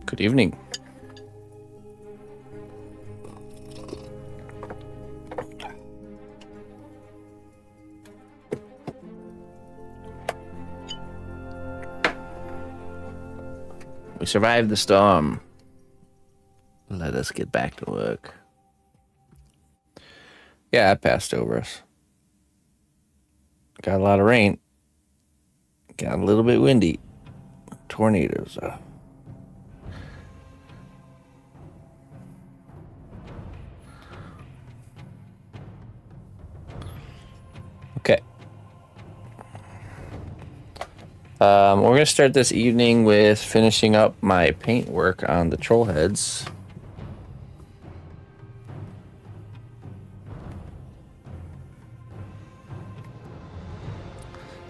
Good evening. We survived the storm. Let us get back to work. Yeah, it passed over us. Got a lot of rain. Got a little bit windy. Tornadoes. Okay. We're going to start this evening with finishing up my paint work on the troll heads.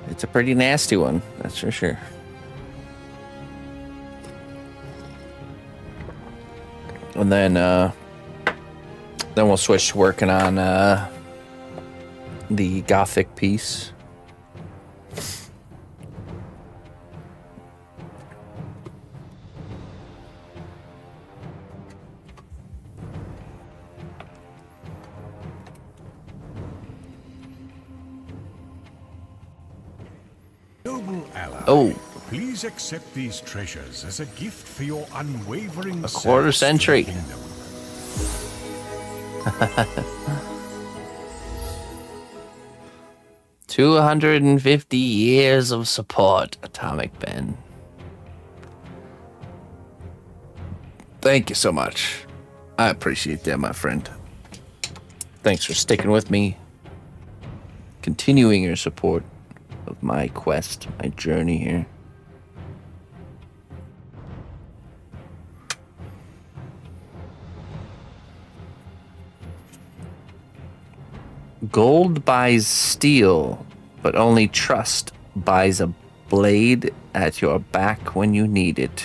It's a pretty nasty one, that's for sure. And then we'll switch to working on the Gothic piece. Noble ally, Oh, please accept these treasures as a gift for your unwavering a quarter service to the century. kingdom. 250 years of support, Atomic Ben. Thank you so much. I appreciate that, my friend. Thanks for sticking with me, continuing your support of my quest, my journey here. Gold buys steel, but only trust buys a blade at your back when you need it.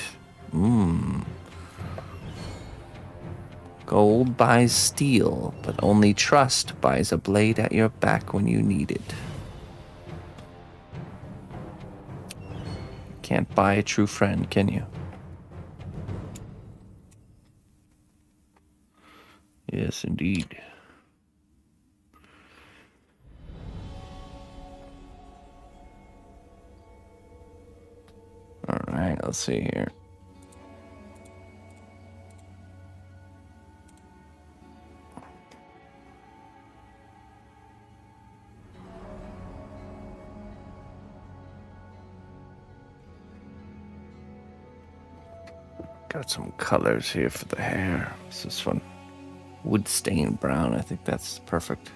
Gold buys steel, but only trust buys a blade at your back when you need it. Can't buy a true friend, can you? Yes, indeed. All right, let's see here. Got some colors here for the hair. This is fun. Wood stain brown. I think that's perfect.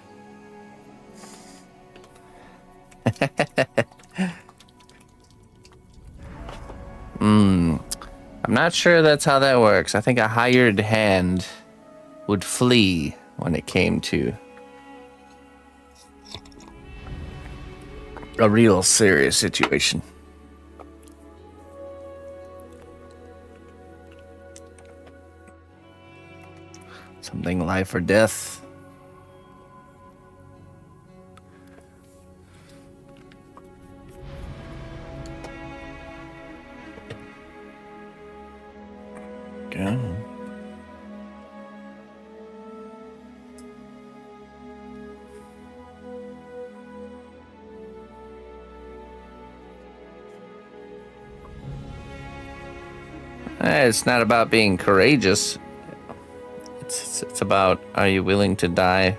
I'm not sure that's how that works. I think a hired hand would flee when it came to a real serious situation. Something life or death. Okay. It's not about being courageous. It's about, are you willing to die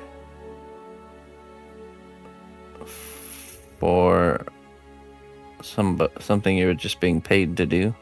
for something you're just being paid to do?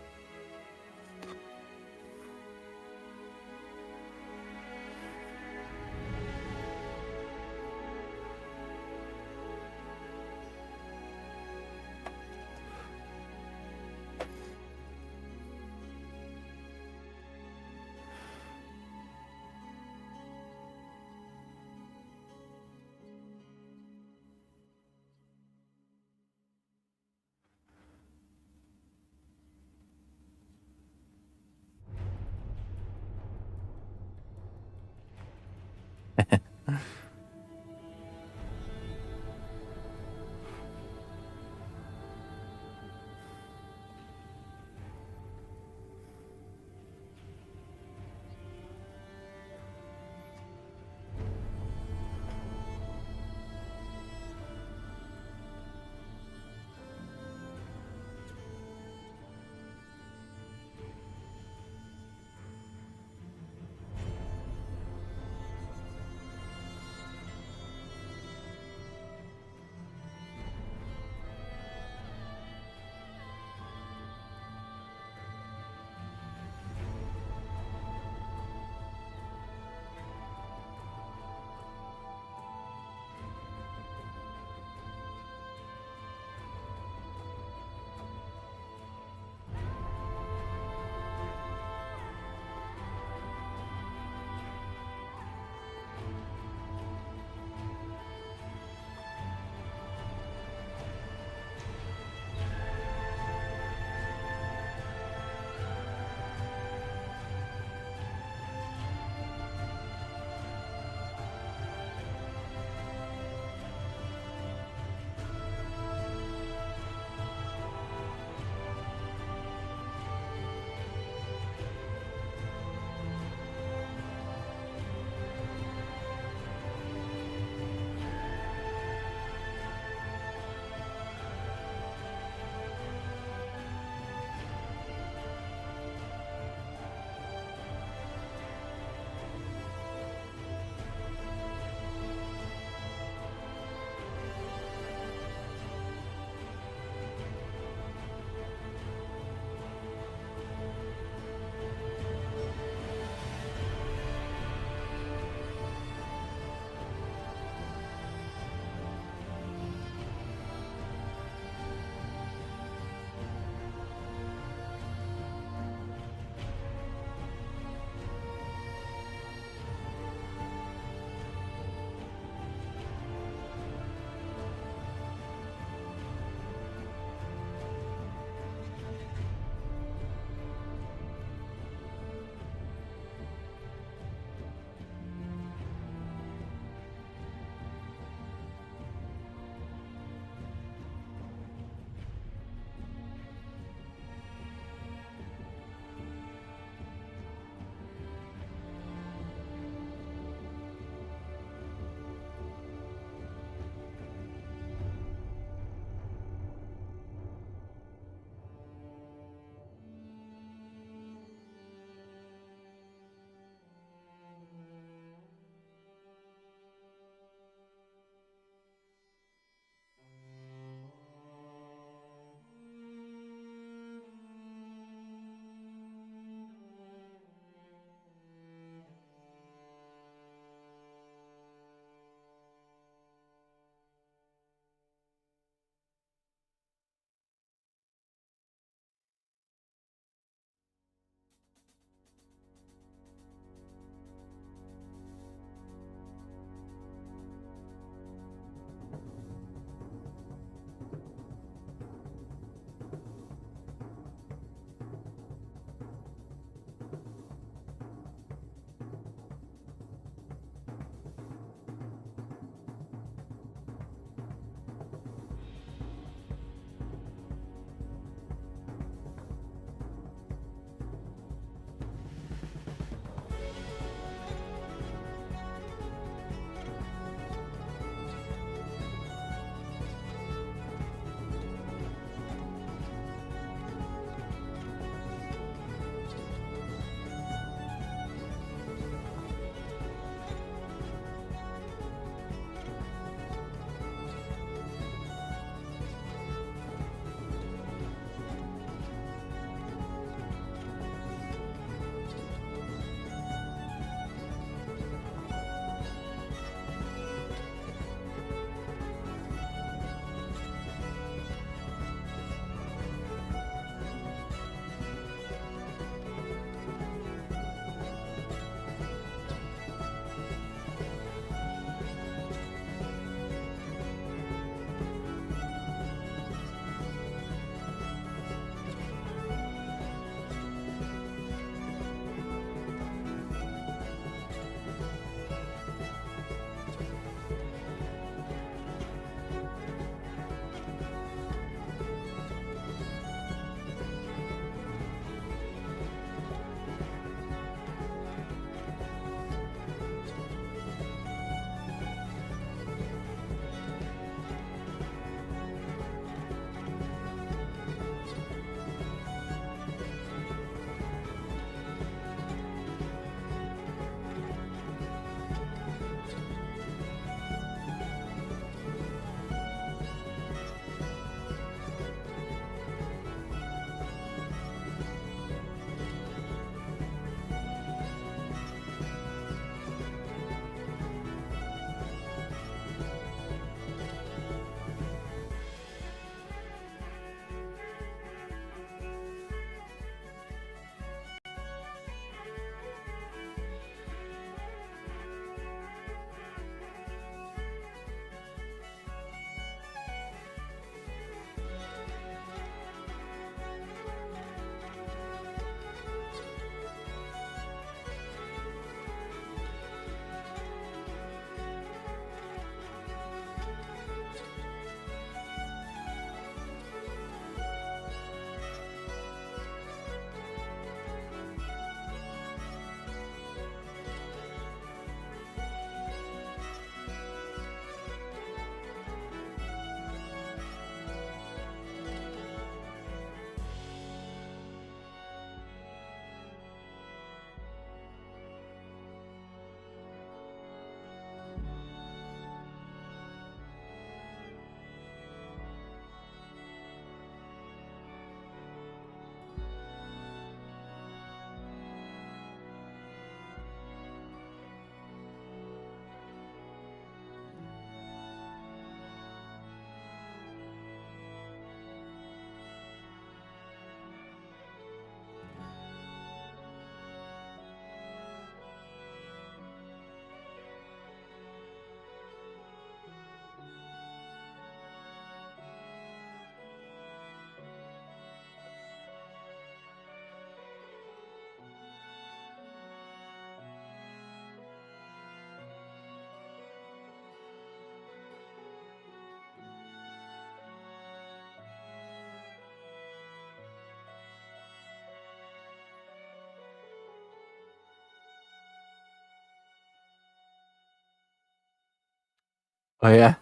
Oh yeah.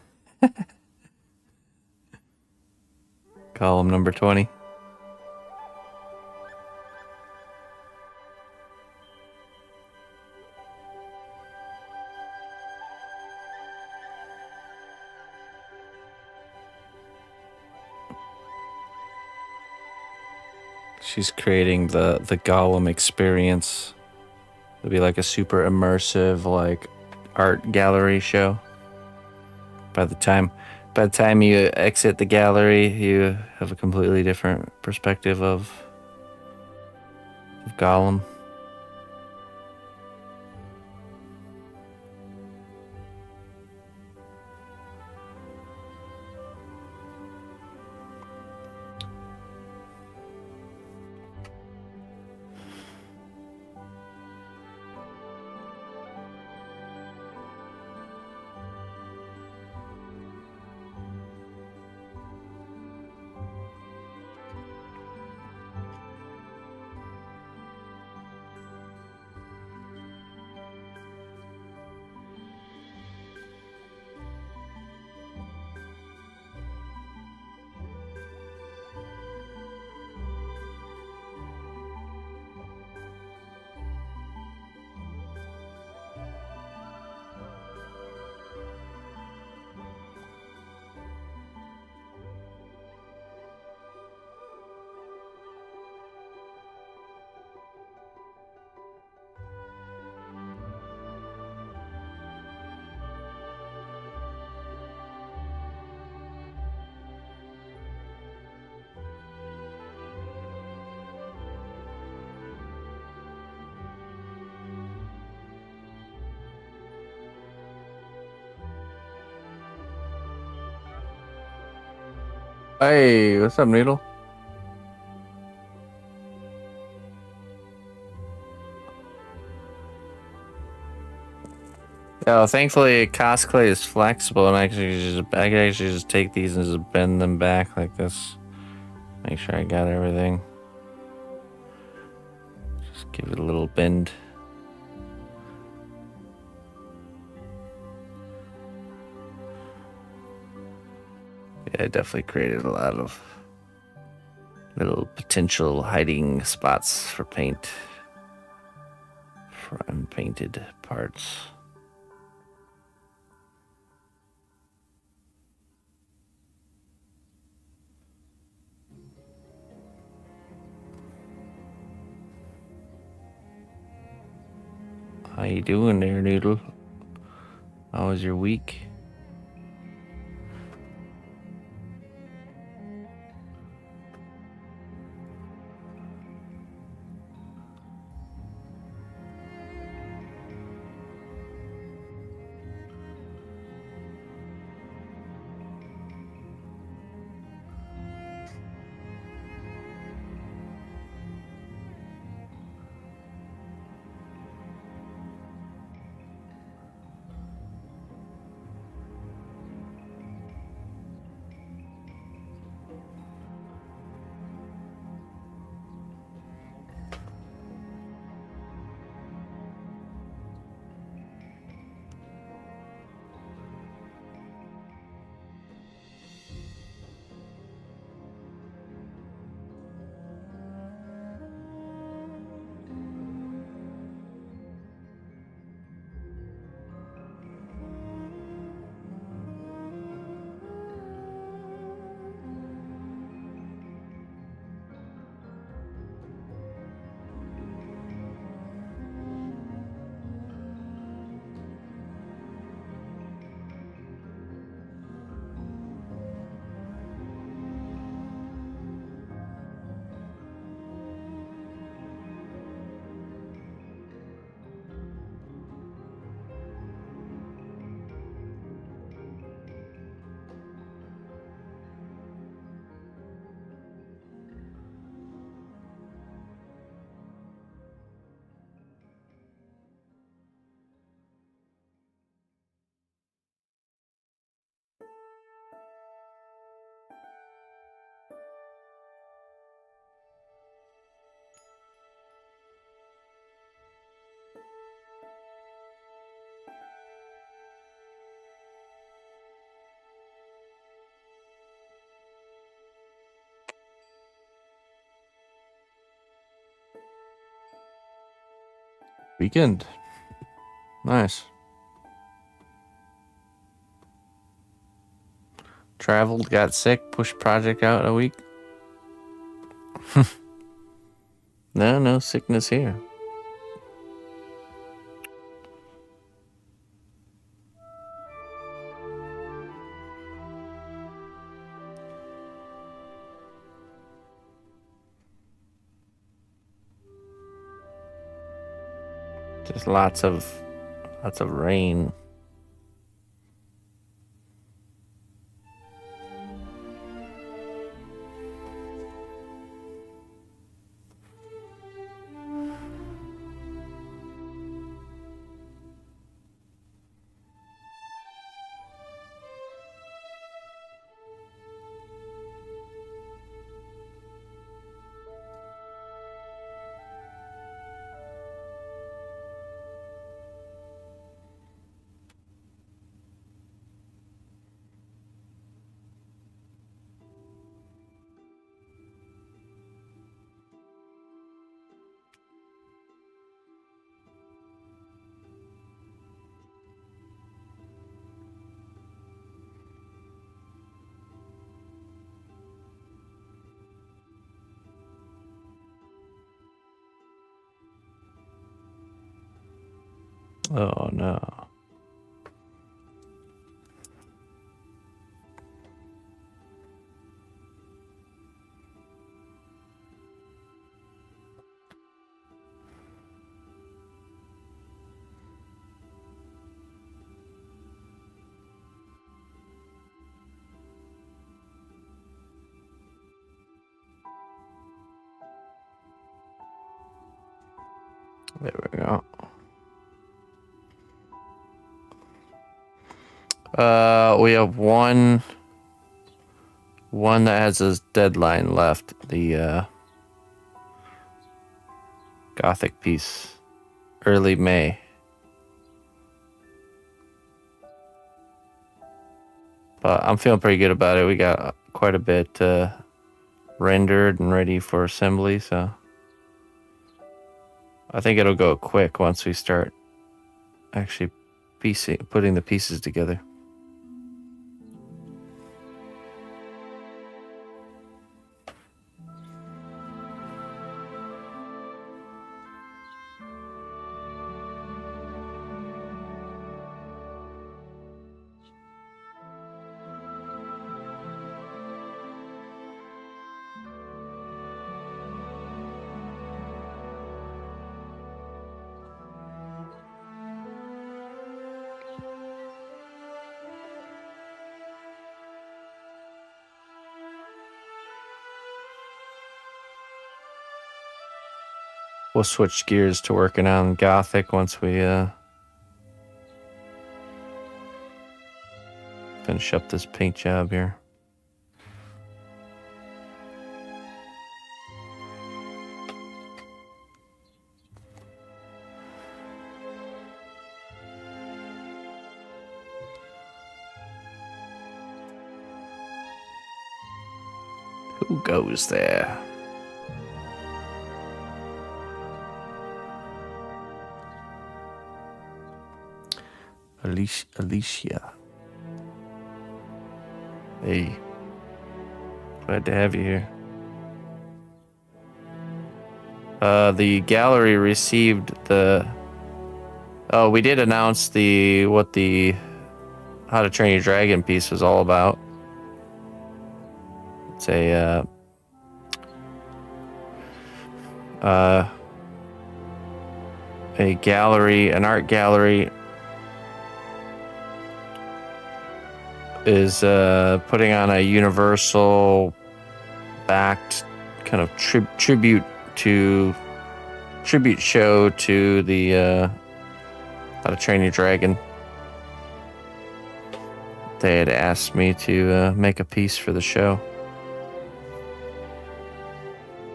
Column number 20. She's creating the Gollum experience. It'll be like a super immersive like art gallery show. By the time you exit the gallery, you have a completely different perspective of Gollum. Hey, what's up, Noodle? Yeah, thankfully cosplay is flexible, and I can actually just take these and just bend them back like this. Make sure I got everything. Just give it a little bend. Yeah, I definitely created a lot of little potential hiding spots for paint for unpainted parts. How you doing there, Noodle? How was your week? Weekend. Nice. Traveled, got sick, pushed project out a week. No sickness here. Just lots of rain. Oh no. There we go. We have one that has a deadline left. The Gothic piece, early May. But I'm feeling pretty good about it. We got quite a bit rendered and ready for assembly, so I think it'll go quick once we start actually putting the pieces together. We'll switch gears to working on Gothic once we finish up this paint job here. Who goes there? Alicia. Hey. Glad to have you here. The gallery received the... Oh, we did announce what the How to Train Your Dragon piece was all about. It's a gallery, an art gallery is putting on a Universal backed kind of tribute show to the How to Train Your Dragon. They had asked me to make a piece for the show.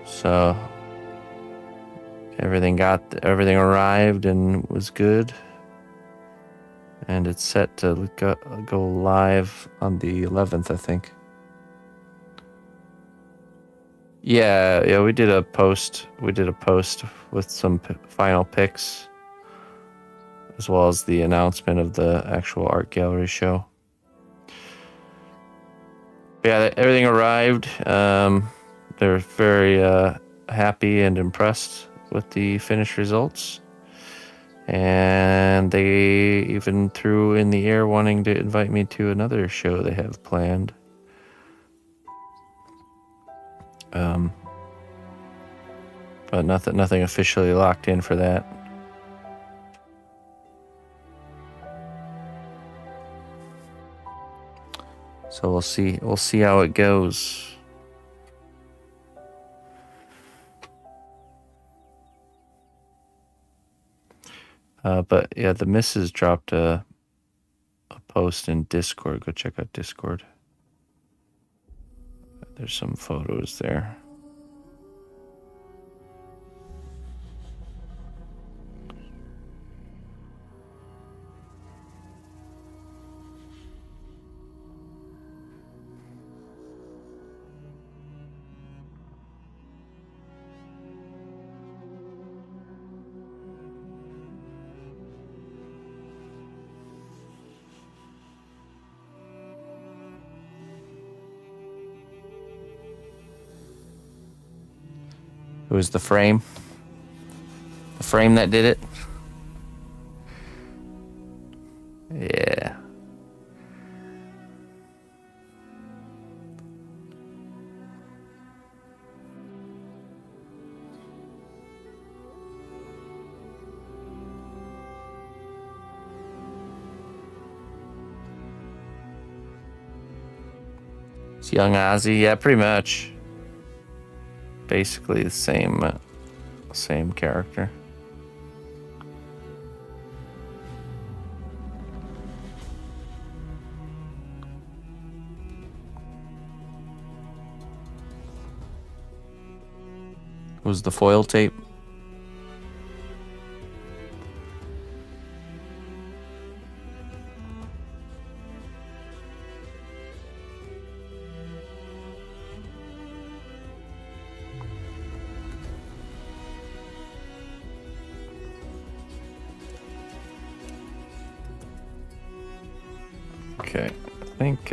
So everything arrived and was good. And it's set to go live on the 11th, I think. Yeah, we did a post. We did a post with some final pics. as well as the announcement of the actual art gallery show. But yeah, everything arrived. They're very happy and impressed with the finished results. And they even threw in the air wanting to invite me to another show they have planned. But nothing officially locked in for that. So we'll see how it goes. But yeah, the missus dropped a post in Discord. Go check out Discord. There's some photos there. It was the frame. The frame that did it. Yeah. It's young Ozzy. Yeah, pretty much. Basically the same character. Was the foil tape? Okay, I think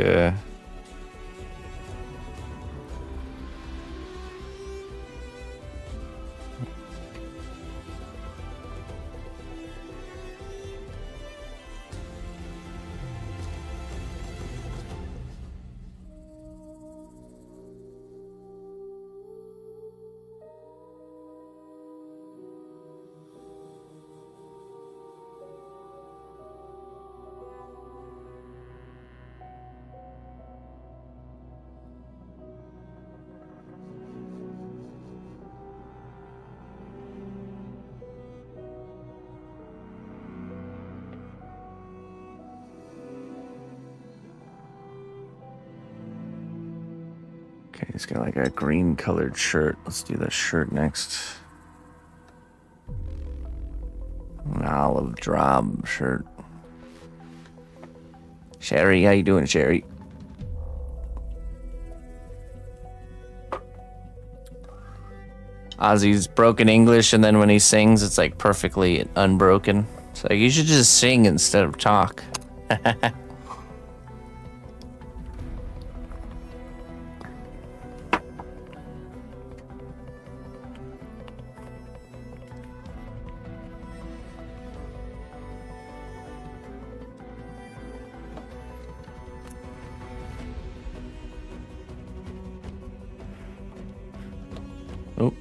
he's got like a green colored shirt. Let's do that shirt next. An olive drab shirt. Sherry, how you doing, Sherry? Ozzy's broken English, and then when he sings, it's like perfectly unbroken. It's like, you should just sing instead of talk. Oh.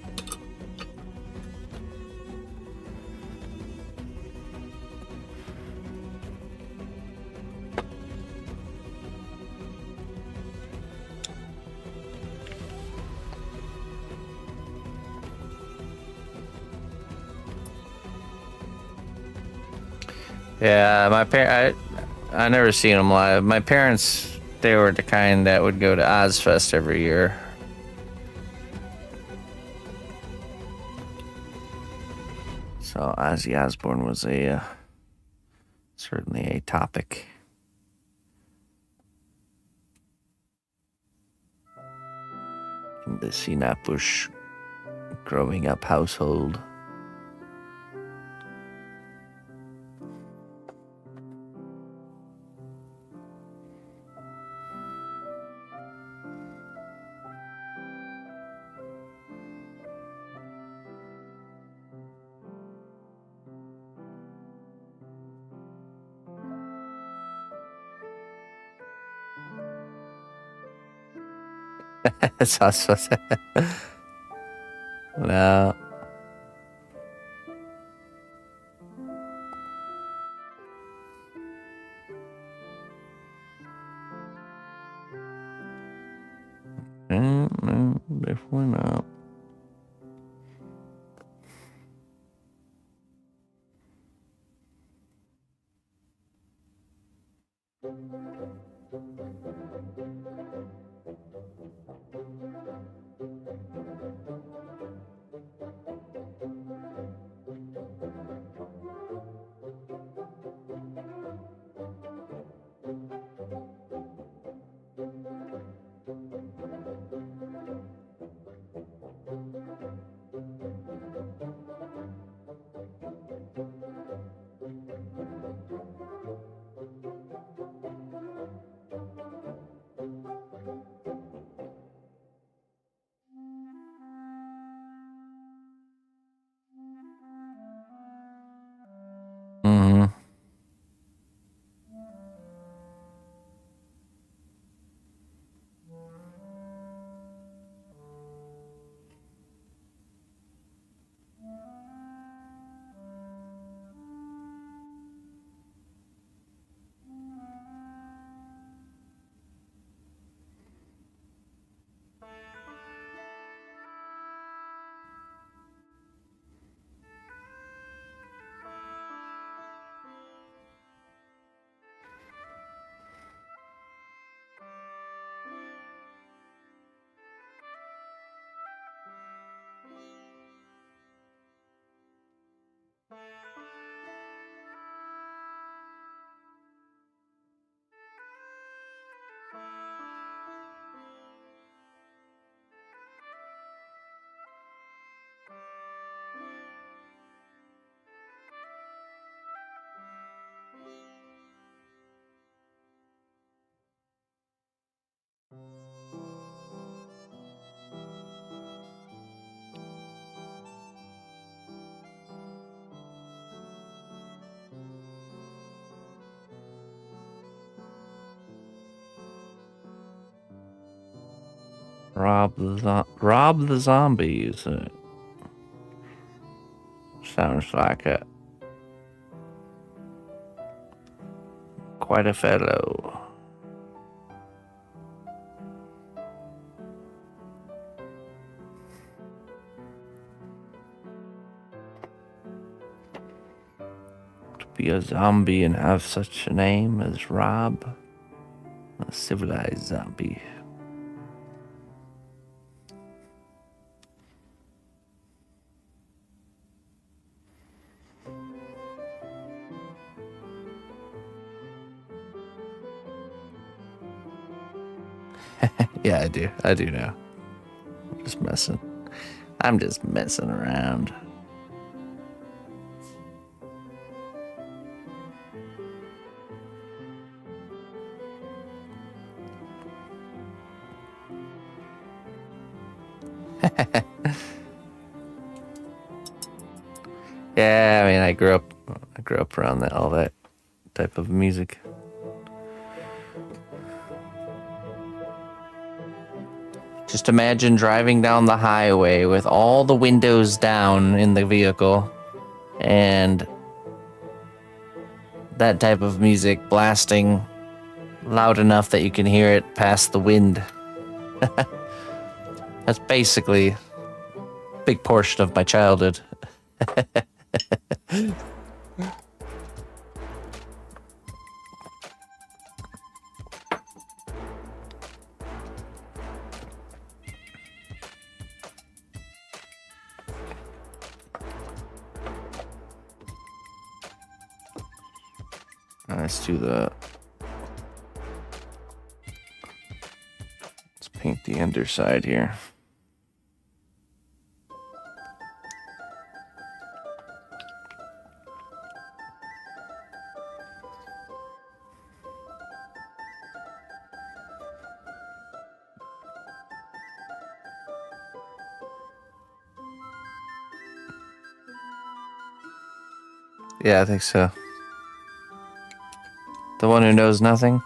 Yeah, I never seen them live. My parents, they were the kind that would go to Ozfest every year. So Ozzy Osbourne was certainly a topic. In the cnotbusch growing up household. That's awesome. No. No, definitely not. Mm-hmm. Rob the zombies. Sounds like quite a fellow. To be a zombie and have such a name as Rob, a civilized zombie. Yeah, I do. I do know. I'm just messing. I'm just messing around. Yeah, I mean, I grew up around all that type of music. Just imagine driving down the highway with all the windows down in the vehicle and that type of music blasting loud enough that you can hear it past the wind. That's basically a big portion of my childhood. Let's do let's paint the underside here. Yeah, I think so. The one who knows nothing?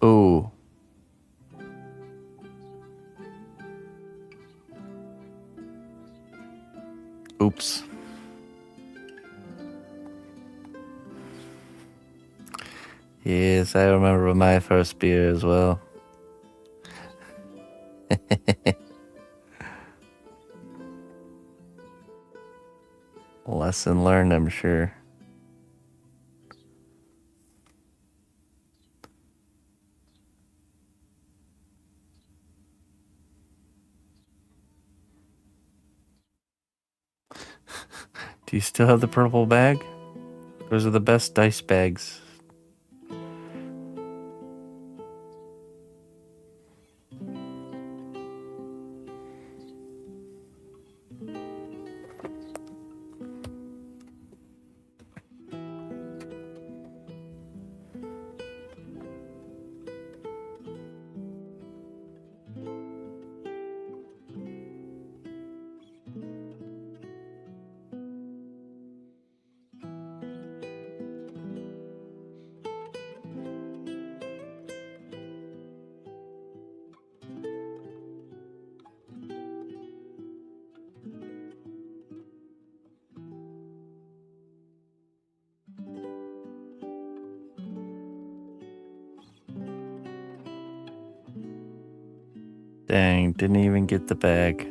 Oh. Oops. Yes, I remember my first beer as well. Lesson learned, I'm sure. Do you still have the purple bag? Those are the best dice bags. Dang, didn't even get the bag.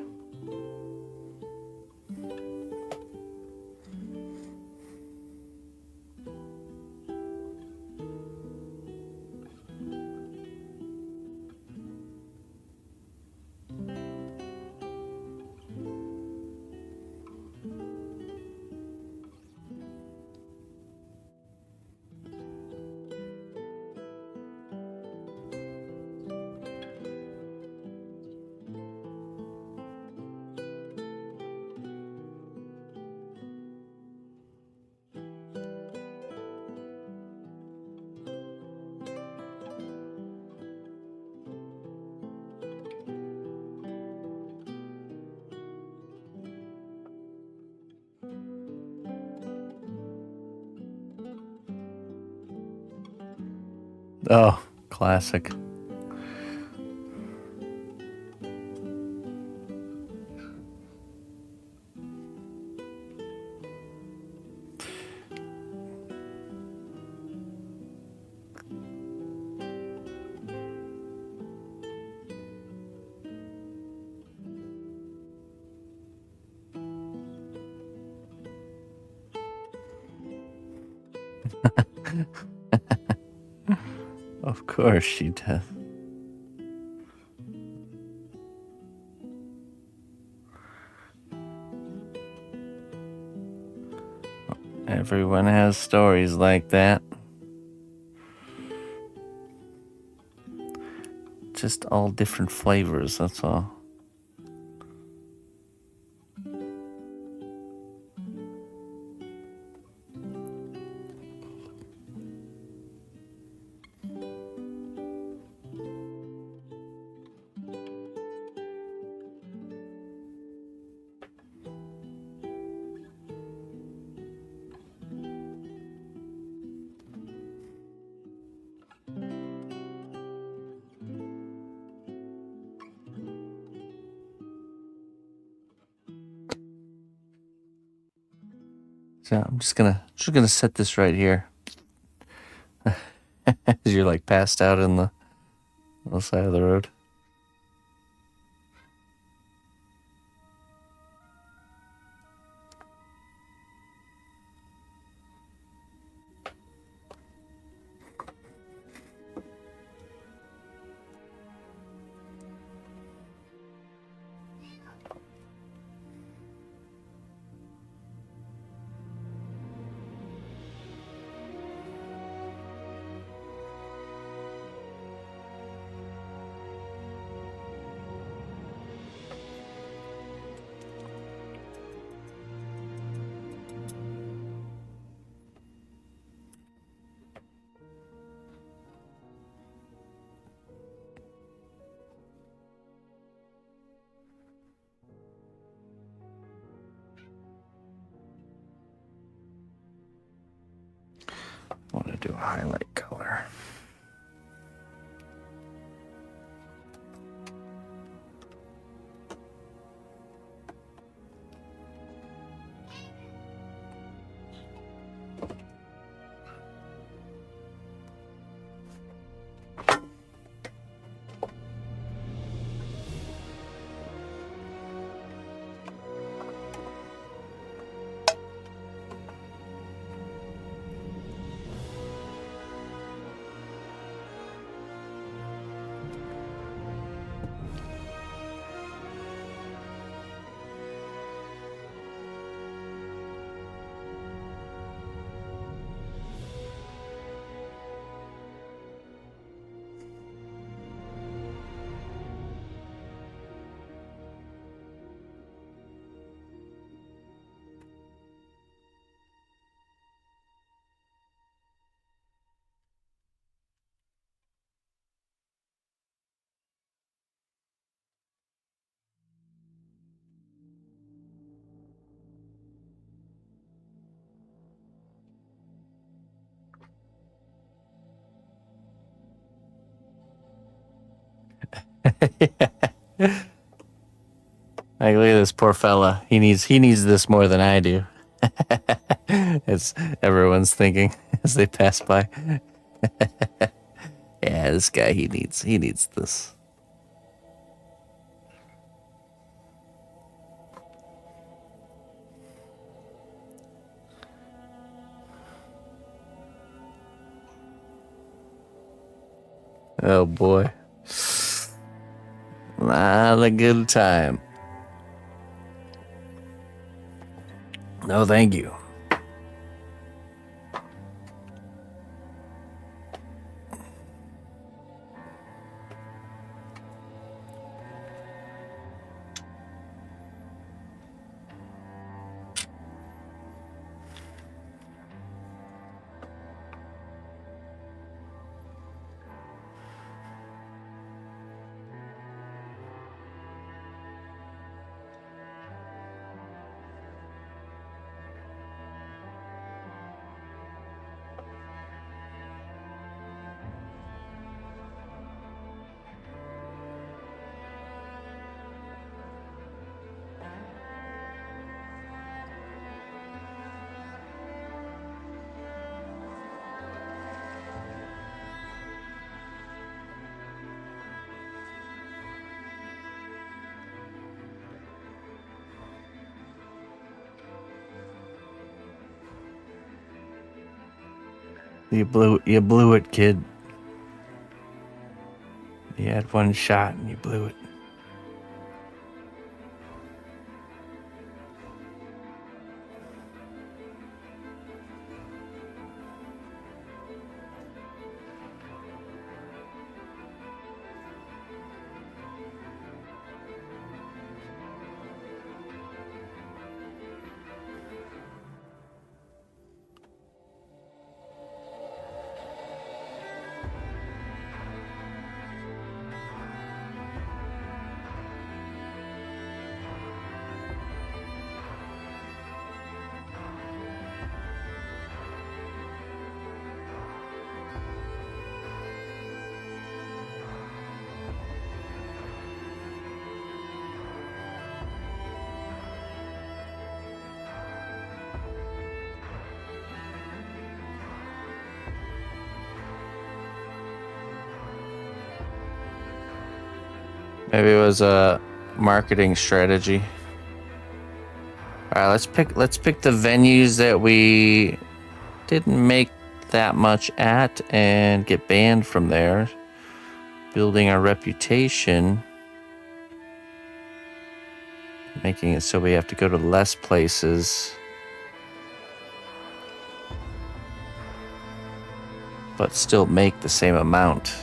Oh, classic. Of course she does. Everyone has stories like that. Just all different flavors, that's all. So I'm just gonna set this right here. As you're like passed out on the side of the road. I want to do a highlight color. Like, look at this poor fella. He needs this more than I do. It's everyone's thinking as they pass by. Yeah, this guy he needs this. Oh boy. Not a good time. No, thank you. You blew it, kid. You had one shot and you blew it. Maybe it was a marketing strategy. All right, let's pick the venues that we didn't make that much at and get banned from there. Building our reputation, making it so we have to go to less places, but still make the same amount.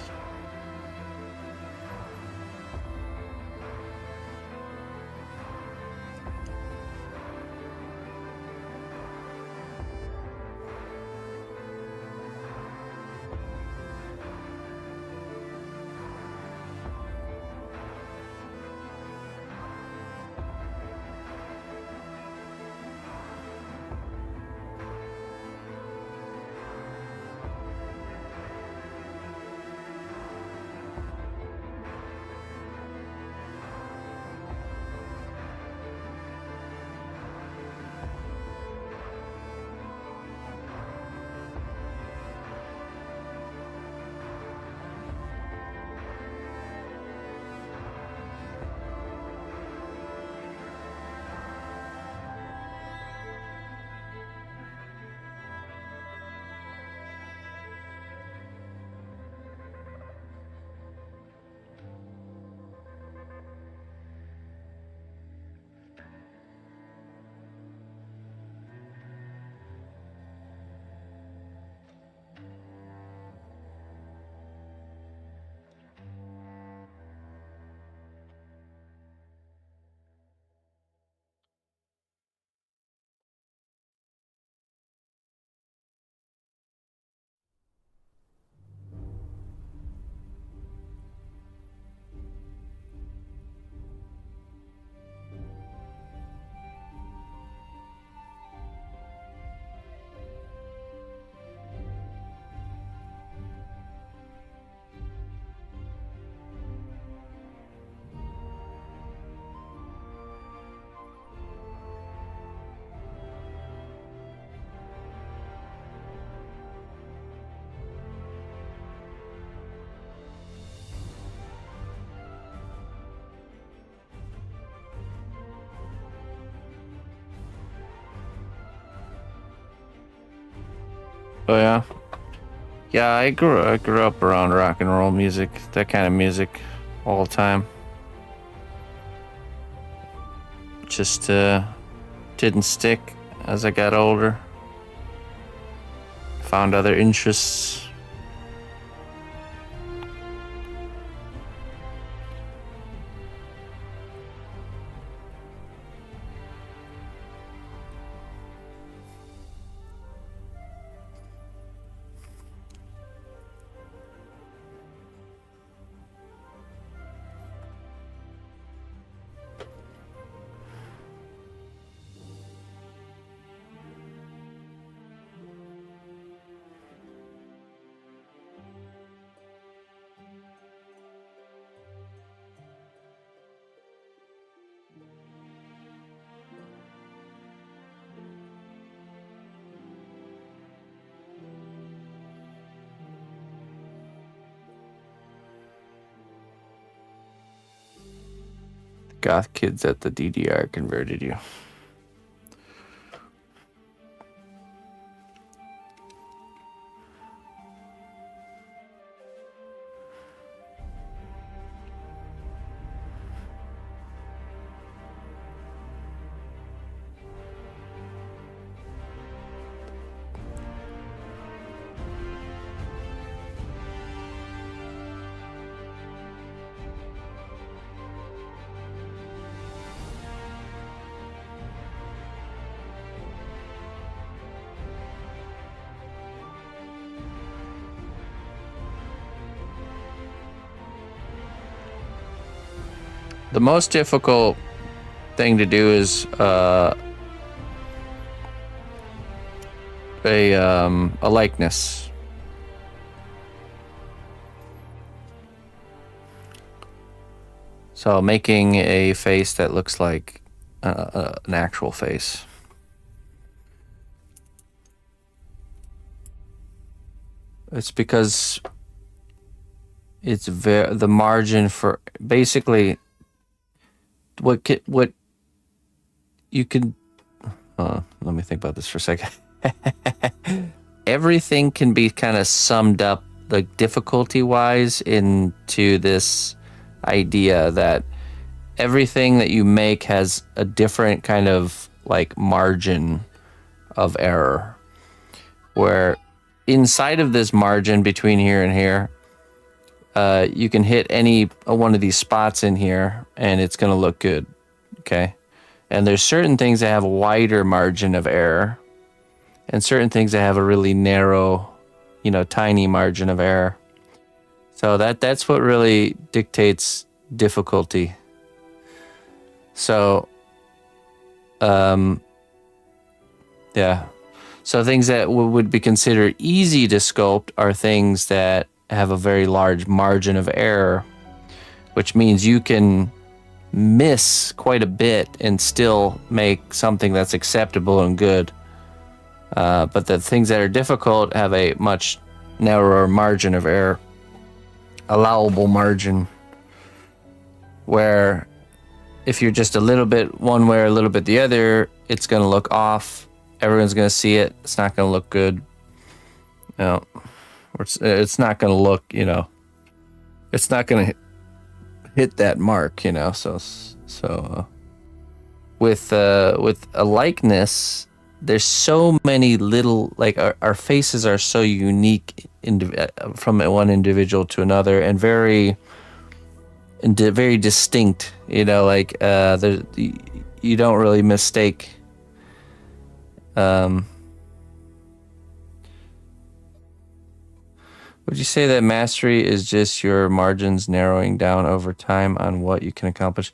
Oh yeah. Yeah, I grew up around rock and roll music, that kind of music, all the time. Just didn't stick as I got older. Found other interests. Goth kids at the DDR converted you. The most difficult thing to do is a likeness. So making a face that looks like an actual face. It's because it's the margin for basically what you can. Let me think about this for a second. Everything can be kind of summed up, like difficulty-wise, into this idea that everything that you make has a different kind of like margin of error, where inside of this margin between here and here, you can hit any one of these spots in here and it's going to look good. Okay. And there's certain things that have a wider margin of error and certain things that have a really narrow, tiny margin of error. So that's what really dictates difficulty. So, yeah. So things that would be considered easy to sculpt are things that have a very large margin of error, which means you can miss quite a bit and still make something that's acceptable and good. But the things that are difficult have a much narrower margin of error, allowable margin, where if you're just a little bit one way or a little bit the other, it's going to look off. Everyone's going to see it. It's not going to look good. It's not going to look, it's not going to hit that mark, So with a likeness, there's so many little, like our faces are so unique from one individual to another, and very distinct. You don't really mistake. Would you say that mastery is just your margins narrowing down over time on what you can accomplish?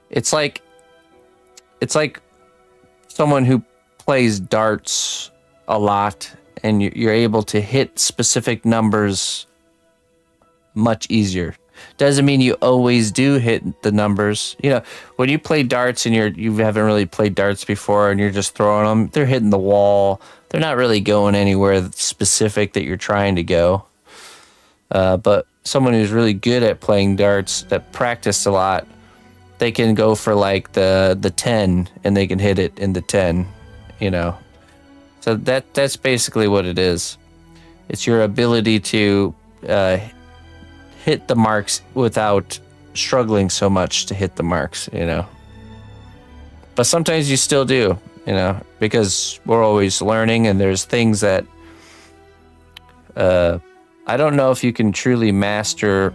It's like someone who plays darts a lot and you're able to hit specific numbers much easier. Doesn't mean you always do hit the numbers. When you play darts and you haven't really played darts before and you're just throwing them, they're hitting the wall. They're not really going anywhere specific that you're trying to go. But someone who's really good at playing darts, that practiced a lot, they can go for like the 10 and they can hit it in the 10, So that's basically what it is. It's your ability to hit the marks without struggling so much to hit the marks, you know. But sometimes you still do, you know, because we're always learning, and there's things that I don't know if you can truly master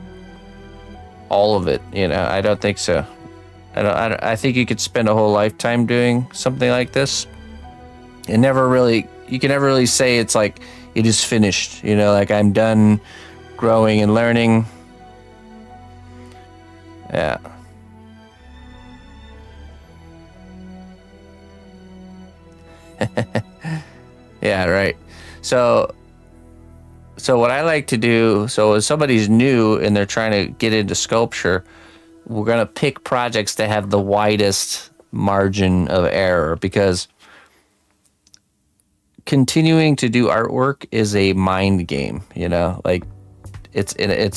all of it, you know. I don't think so. I think you could spend a whole lifetime doing something like this and you can never really say it's like it is finished, you know, like I'm done growing and learning. Yeah. Yeah, right. So what I like to do, so if somebody's new and they're trying to get into sculpture, we're going to pick projects that have the widest margin of error, because continuing to do artwork is a mind game, you know, like it's a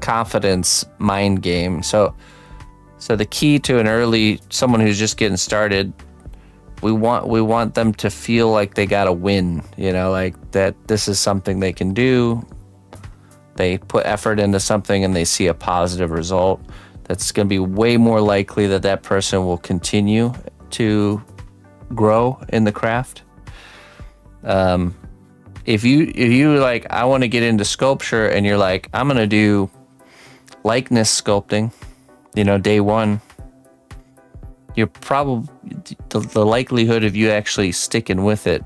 confidence mind game. So the key to someone who's just getting started, we want them to feel like they got to win, you know, like that this is something they can do. They put effort into something and they see a positive result. That's going to be way more likely that person will continue to grow in the craft. If you like, I want to get into sculpture, and you're like, I'm going to do likeness sculpting, you know, day one, you're probably, the likelihood of you actually sticking with it,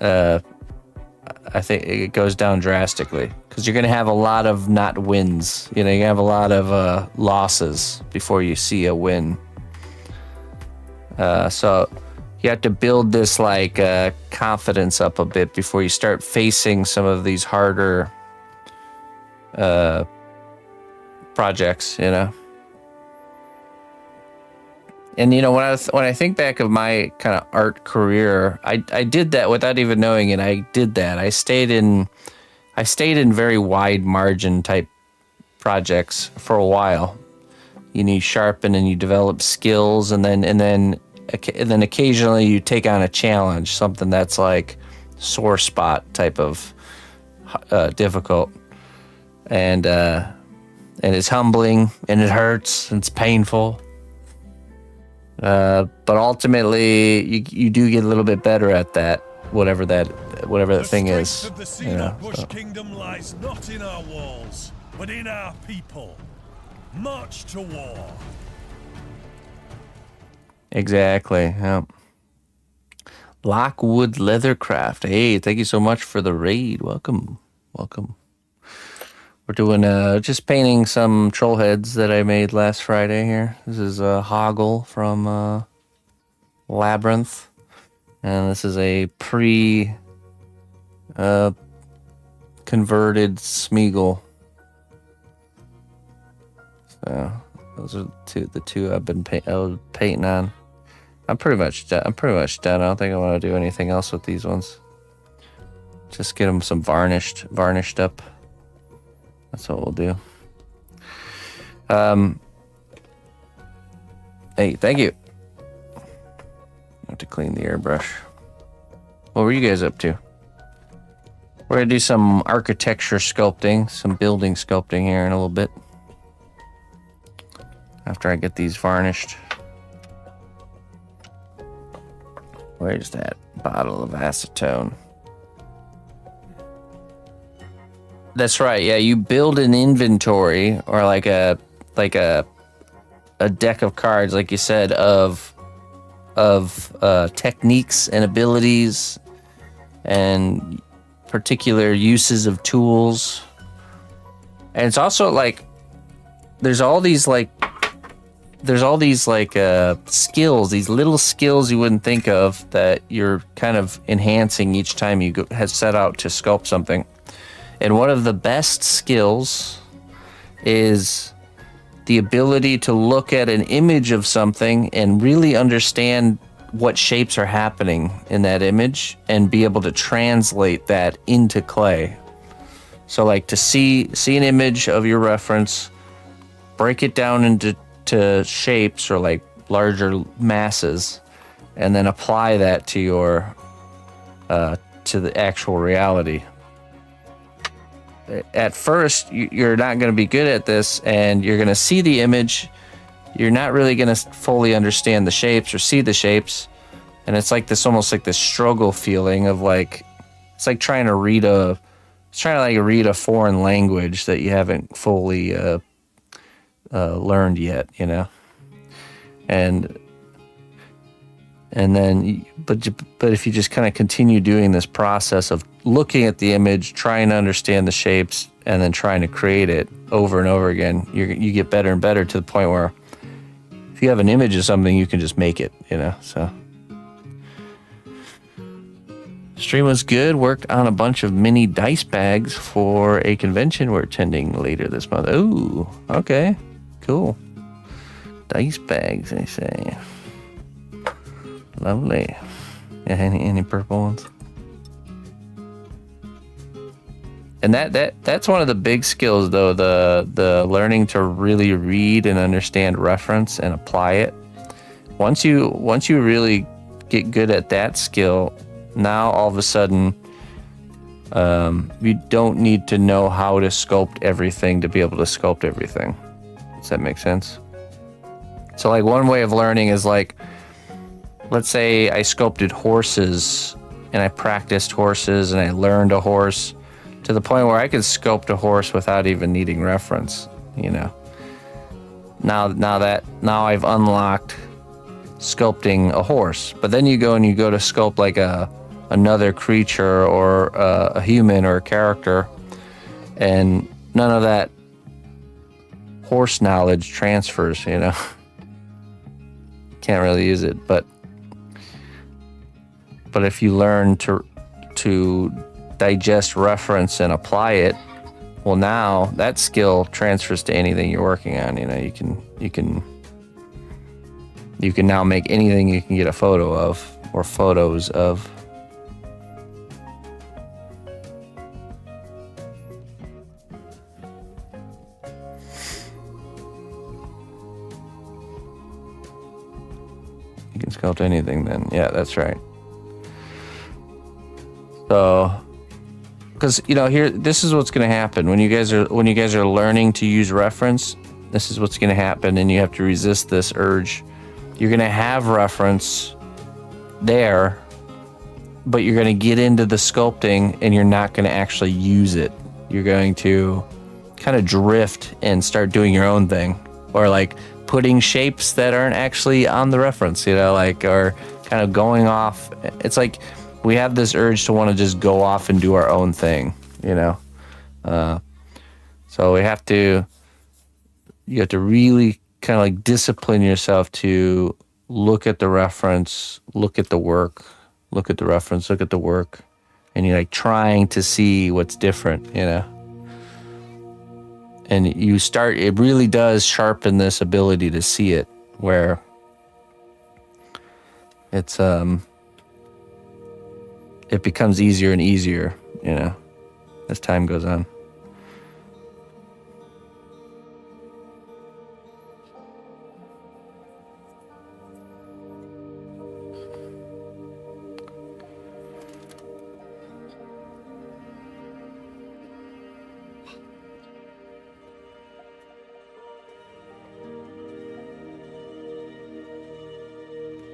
I think it goes down drastically, because you're going to have a lot of not wins. You know, you have a lot of losses before you see a win. So you have to build this like confidence up a bit before you start facing some of these harder projects, you know. And you know, when I think back of my kind of art career, I did that without even knowing it. I did that. I stayed in very wide margin type projects for a while. You sharpen and you develop skills, and then occasionally you take on a challenge, something that's like sore spot type of difficult, and it's humbling and it hurts and it's painful. But ultimately, you do get a little bit better at that, whatever that thing is. The strength of the You know, cnotbusch kingdom lies not in our walls, but in our people. March to war. Exactly. Yeah. Lockwood Leathercraft. Hey, thank you so much for the raid. Welcome. We're doing just painting some troll heads that I made last Friday here. This is Hoggle from Labyrinth, and this is a converted Smeagol. So those are the two I've been painting on. I'm pretty much done. I don't think I want to do anything else with these ones. Just get them some varnished up. That's what we'll do. Hey, thank you. I have to clean the airbrush. What were you guys up to? We're gonna do some architecture sculpting, some building sculpting here in a little bit, after I get these varnished. Where's that bottle of acetone? That's right. Yeah, you build an inventory, or like a deck of cards, like you said, of techniques and abilities and particular uses of tools. And it's also like there's all these skills, these little skills you wouldn't think of, that you're kind of enhancing each time you have set out to sculpt something. And one of the best skills is the ability to look at an image of something and really understand what shapes are happening in that image and be able to translate that into clay. So like to see an image of your reference, break it down into shapes or like larger masses, and then apply that to your to the actual reality. At first, you're not going to be good at this, and you're going to see the image. You're not really going to fully understand the shapes or see the shapes, and it's like this, almost like this struggle feeling of like, it's like trying to read a foreign language that you haven't fully learned yet, you know. And then, but if you just kind of continue doing this process of looking at the image, trying to understand the shapes, and then trying to create it over and over again, you get better and better to the point where if you have an image of something, you can just make it, you know. So stream was good. Worked on a bunch of mini dice bags for a convention we're attending later this month. Oh, okay, cool. Dice bags, I say. Lovely. Yeah, any purple ones? And that's one of the big skills, though, the learning to really read and understand reference and apply it. Once you really get good at that skill, now all of a sudden you don't need to know how to sculpt everything to be able to sculpt everything. Does that make sense? So like one way of learning is like, let's say I sculpted horses and I practiced horses and I learned a horse to the point where I could sculpt a horse without even needing reference, you know. Now I've unlocked sculpting a horse. But then you go to sculpt like another creature or a human or a character, and none of that horse knowledge transfers, you know. Can't really use it, but if you learn to digest reference and apply it, well, now that skill transfers to anything you're working on. You know, you can now make anything you can get a photo of or photos of. You can sculpt anything then. Yeah, that's right. So, because this is what's going to happen when you guys are learning to use reference. This is what's going to happen, and you have to resist this urge. You're going to have reference there, but you're going to get into the sculpting, and you're not going to actually use it. You're going to kind of drift and start doing your own thing, or like putting shapes that aren't actually on the reference, or kind of going off. It's like we have this urge to want to just go off and do our own thing, so you have to really kind of like discipline yourself to look at the reference, look at the work, look at the reference, look at the work, and you're like trying to see what's different, and it really does sharpen this ability to see it, where it's it becomes easier and easier, as time goes on.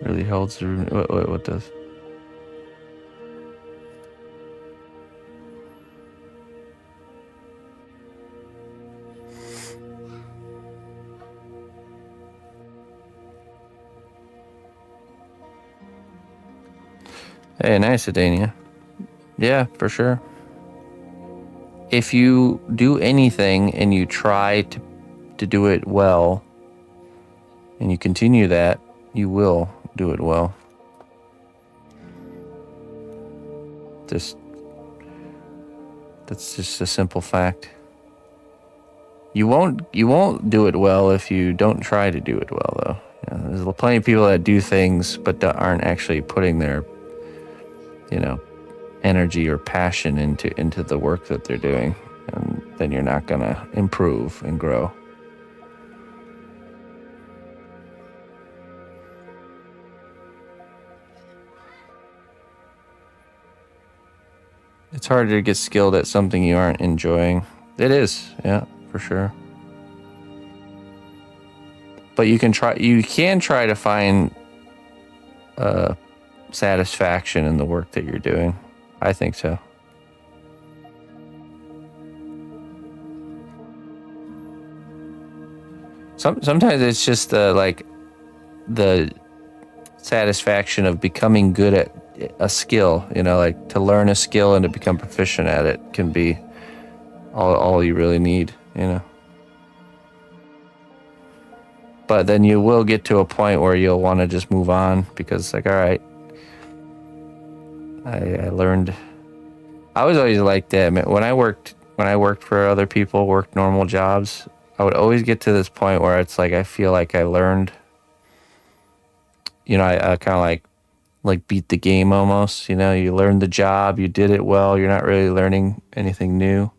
Really holds the room. What does? Hey, nice, Adania. Yeah, for sure. If you do anything and you try to do it well, and you continue that, you will do it well. That's just a simple fact. You won't do it well if you don't try to do it well, though. There's plenty of people that do things but aren't actually putting their energy or passion into the work that they're doing, and then you're not gonna improve and grow. It's harder to get skilled at something you aren't enjoying. It is, yeah, for sure. But you can try to find satisfaction in the work that you're doing. I think so. Sometimes it's just like the satisfaction of becoming good at a skill, you know, like to learn a skill and to become proficient at it can be all you really need, you know. But then you will get to a point where you'll want to just move on because it's like, all right, I learned. I was always like that. When I worked for other people, worked normal jobs, I would always get to this point where it's like I feel like I learned. You know, I kind of like beat the game almost. You know, you learned the job, you did it well. You're not really learning anything new,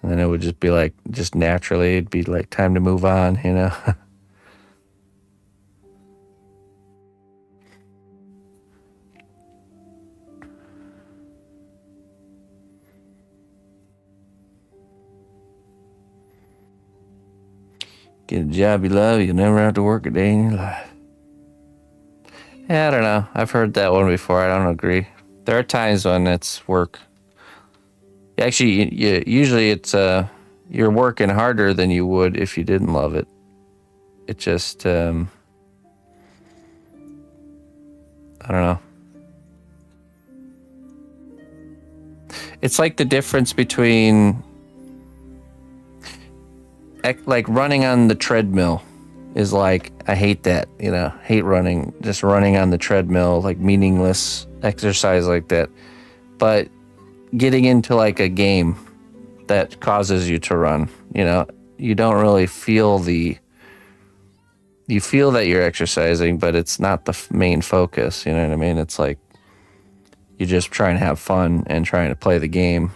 and then it would just be like, just naturally, it'd be like time to move on. You know. Get a job you love, you'll never have to work a day in your life. Yeah, I don't know. I've heard that one before. I don't agree. There are times when it's work. Actually, usually it's you're working harder than you would if you didn't love it. It just I don't know. It's like the difference between like running on the treadmill is like, I hate that, you know, hate running, just running on the treadmill, like meaningless exercise like that. But getting into like a game that causes you to run, you know, you don't really feel you feel that you're exercising, but it's not the main focus, you know what I mean? It's like, you're just trying to have fun and trying to play the game.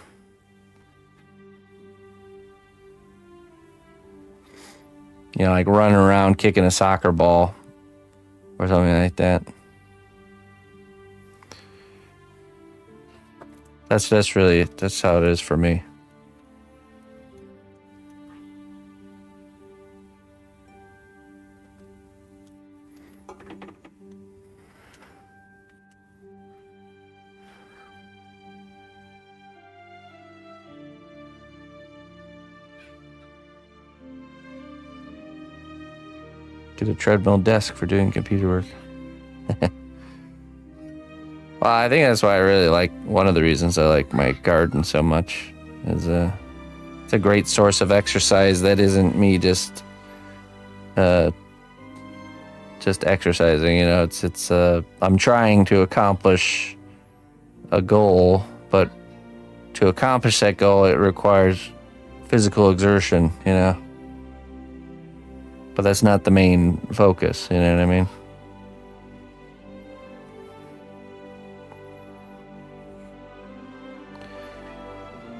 You know, like running around kicking a soccer ball or something like that. That's how it is for me. Get a treadmill desk for doing computer work. Well, I think that's why I really like, one of the reasons I like my garden so much is it's a great source of exercise that isn't me just exercising, you know. It's I'm trying to accomplish a goal, but to accomplish that goal it requires physical exertion, you know. But that's not the main focus, you know what I mean?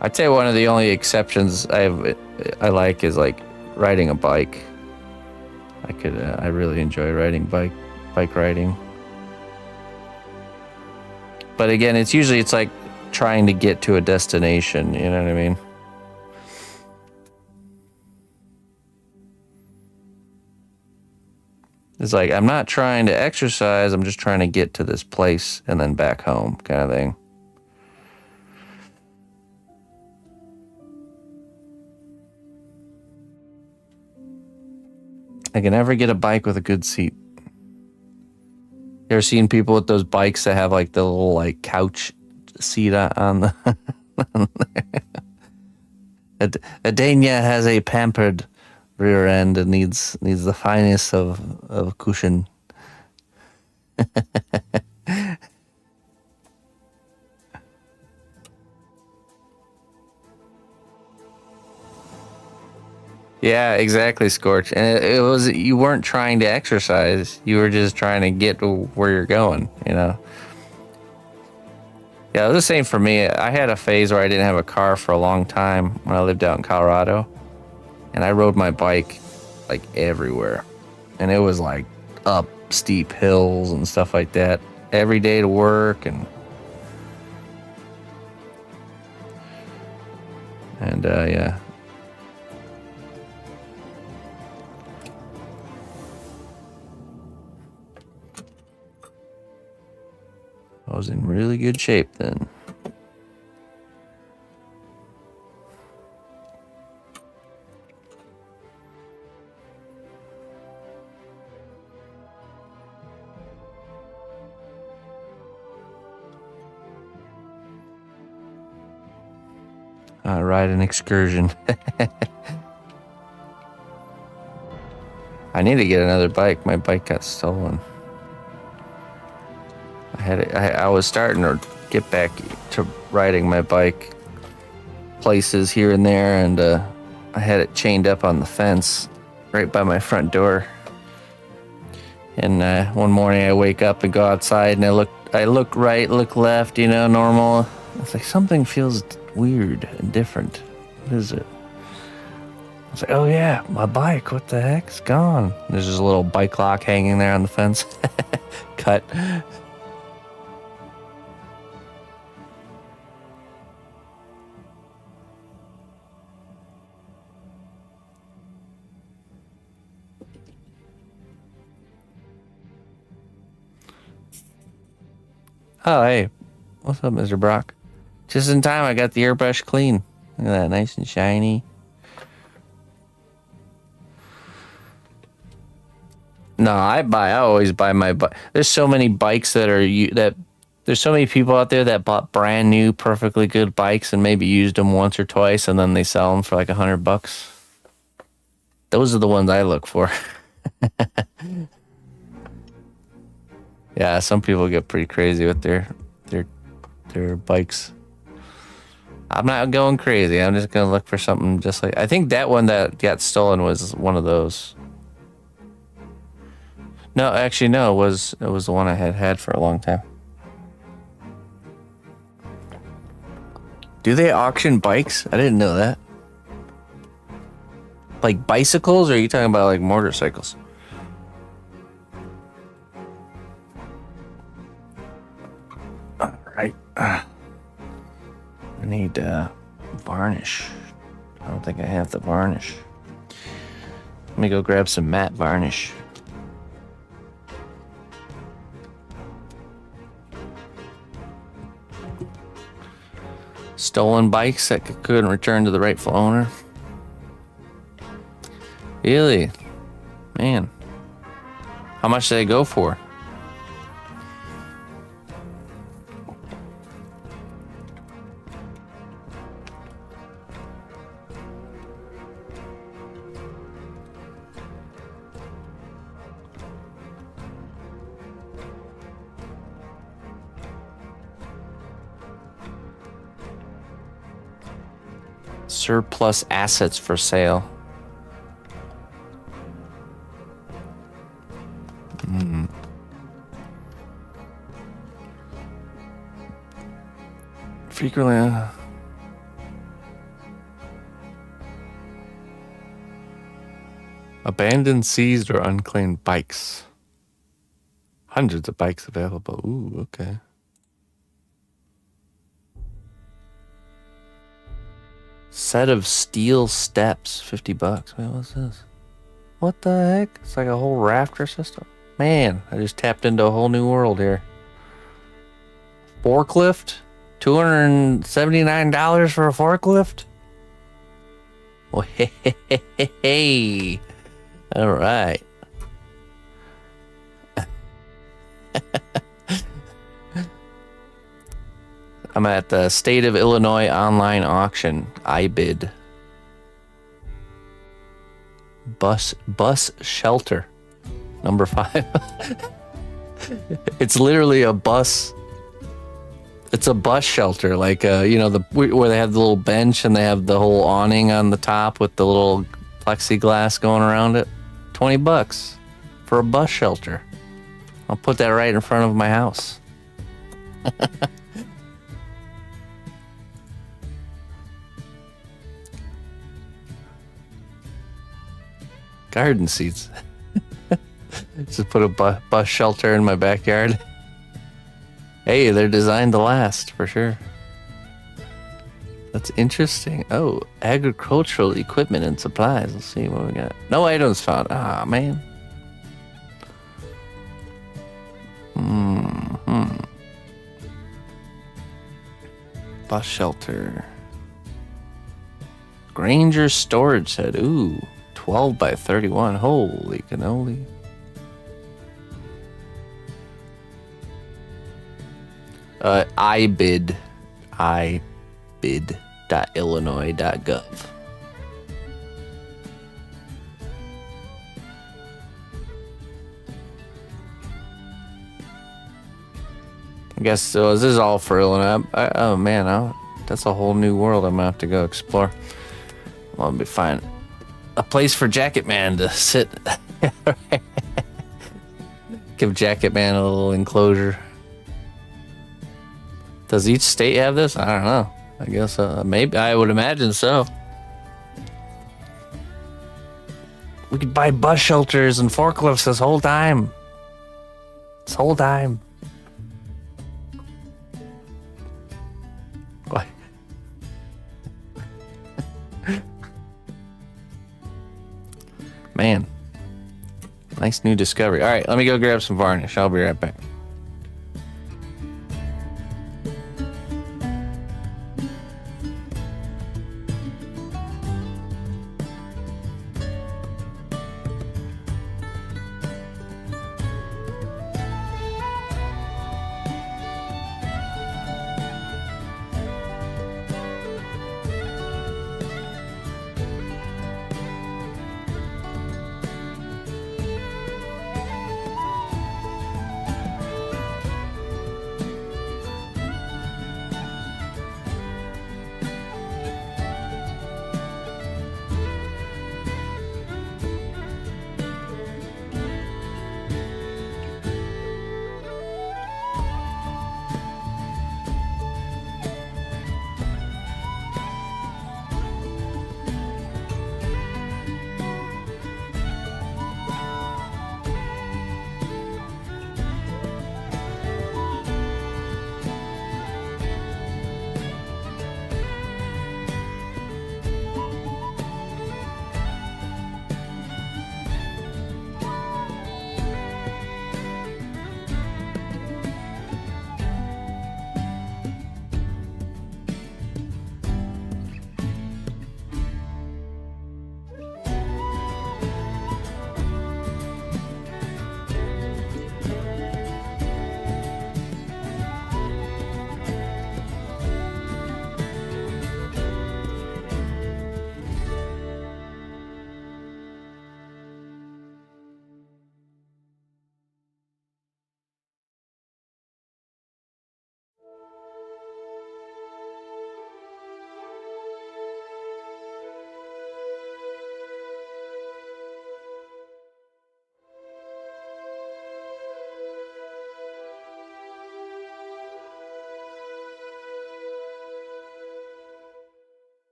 I'd say one of the only exceptions I like is like riding a bike. I really enjoy riding bike riding. But again, it's like trying to get to a destination, you know what I mean? It's like, I'm not trying to exercise, I'm just trying to get to this place and then back home, kind of thing. I can never get a bike with a good seat. You ever seen people with those bikes that have like the little like couch seat on the... Adenia has a pampered rear end and needs the finest of cushion. Yeah, exactly, Scorch. And it was, you weren't trying to exercise. You were just trying to get to where you're going, you know? Yeah, it was the same for me. I had a phase where I didn't have a car for a long time when I lived out in Colorado. And I rode my bike like everywhere. And it was like up steep hills and stuff like that every day to work. And And yeah. I was in really good shape then. Ride an excursion. I need to get another bike. My bike got stolen. I was starting to get back to riding my bike places here and there, and I had it chained up on the fence right by my front door. And one morning I wake up and go outside, and I look right, look left, normal. It's like something feels weird and different. What is it? I was like, oh yeah, my bike, what the heck? It's gone. There's just a little bike lock hanging there on the fence. Cut. Oh, hey. What's up, Mr. Brock? Just in time, I got the airbrush clean. Look at that, nice and shiny. No, I always buy my bike. There's so many bikes there's so many people out there that bought brand new, perfectly good bikes and maybe used them once or twice, and then they sell them for like $100. Those are the ones I look for. Yeah, some people get pretty crazy with their bikes. I'm not going crazy. I'm just gonna look for something just like. I think that one that got stolen was one of those. No, actually, no. It was the one I had for a long time. Do they auction bikes? I didn't know that. Like bicycles, or are you talking about like motorcycles? All right. I need varnish. I don't think I have the varnish. Let me go grab some matte varnish. Stolen bikes that couldn't return to the rightful owner. Really? Man. How much did they go for? Surplus assets for sale. Frequently. Abandoned, seized, or unclaimed bikes. Hundreds of bikes available. Ooh, okay. Set of steel steps, $50. Wait, what's this? What the heck? It's like a whole rafter system. Man, I just tapped into a whole new world here. Forklift? $279 for a forklift? Well, hey. All right. I'm at the State of Illinois online auction. iBid. Bus shelter. Number 5. It's literally a bus. It's a bus shelter, like where they have the little bench and they have the whole awning on the top with the little plexiglass going around it. $20 for a bus shelter. I'll put that right in front of my house. Garden seats. Just put a bus shelter in my backyard. Hey, they're designed to last, for sure. That's interesting. Oh, agricultural equipment and supplies. Let's see what we got. No items found. Ah, man. Bus shelter. Granger storage shed. Ooh, 12 by 31. Holy cannoli. ibid. ibid.illinois.gov. I guess so. This is all for Illinois. Oh man, that's a whole new world I'm gonna have to go explore. Well, I'll be fine. A place for Jacket Man to sit. Give Jacket Man a little enclosure. Does each state have this? I don't know. I guess maybe. I would imagine so. We could buy bus shelters and forklifts this whole time. This whole time. What? Man. Nice new discovery. All right, let me go grab some varnish. I'll be right back.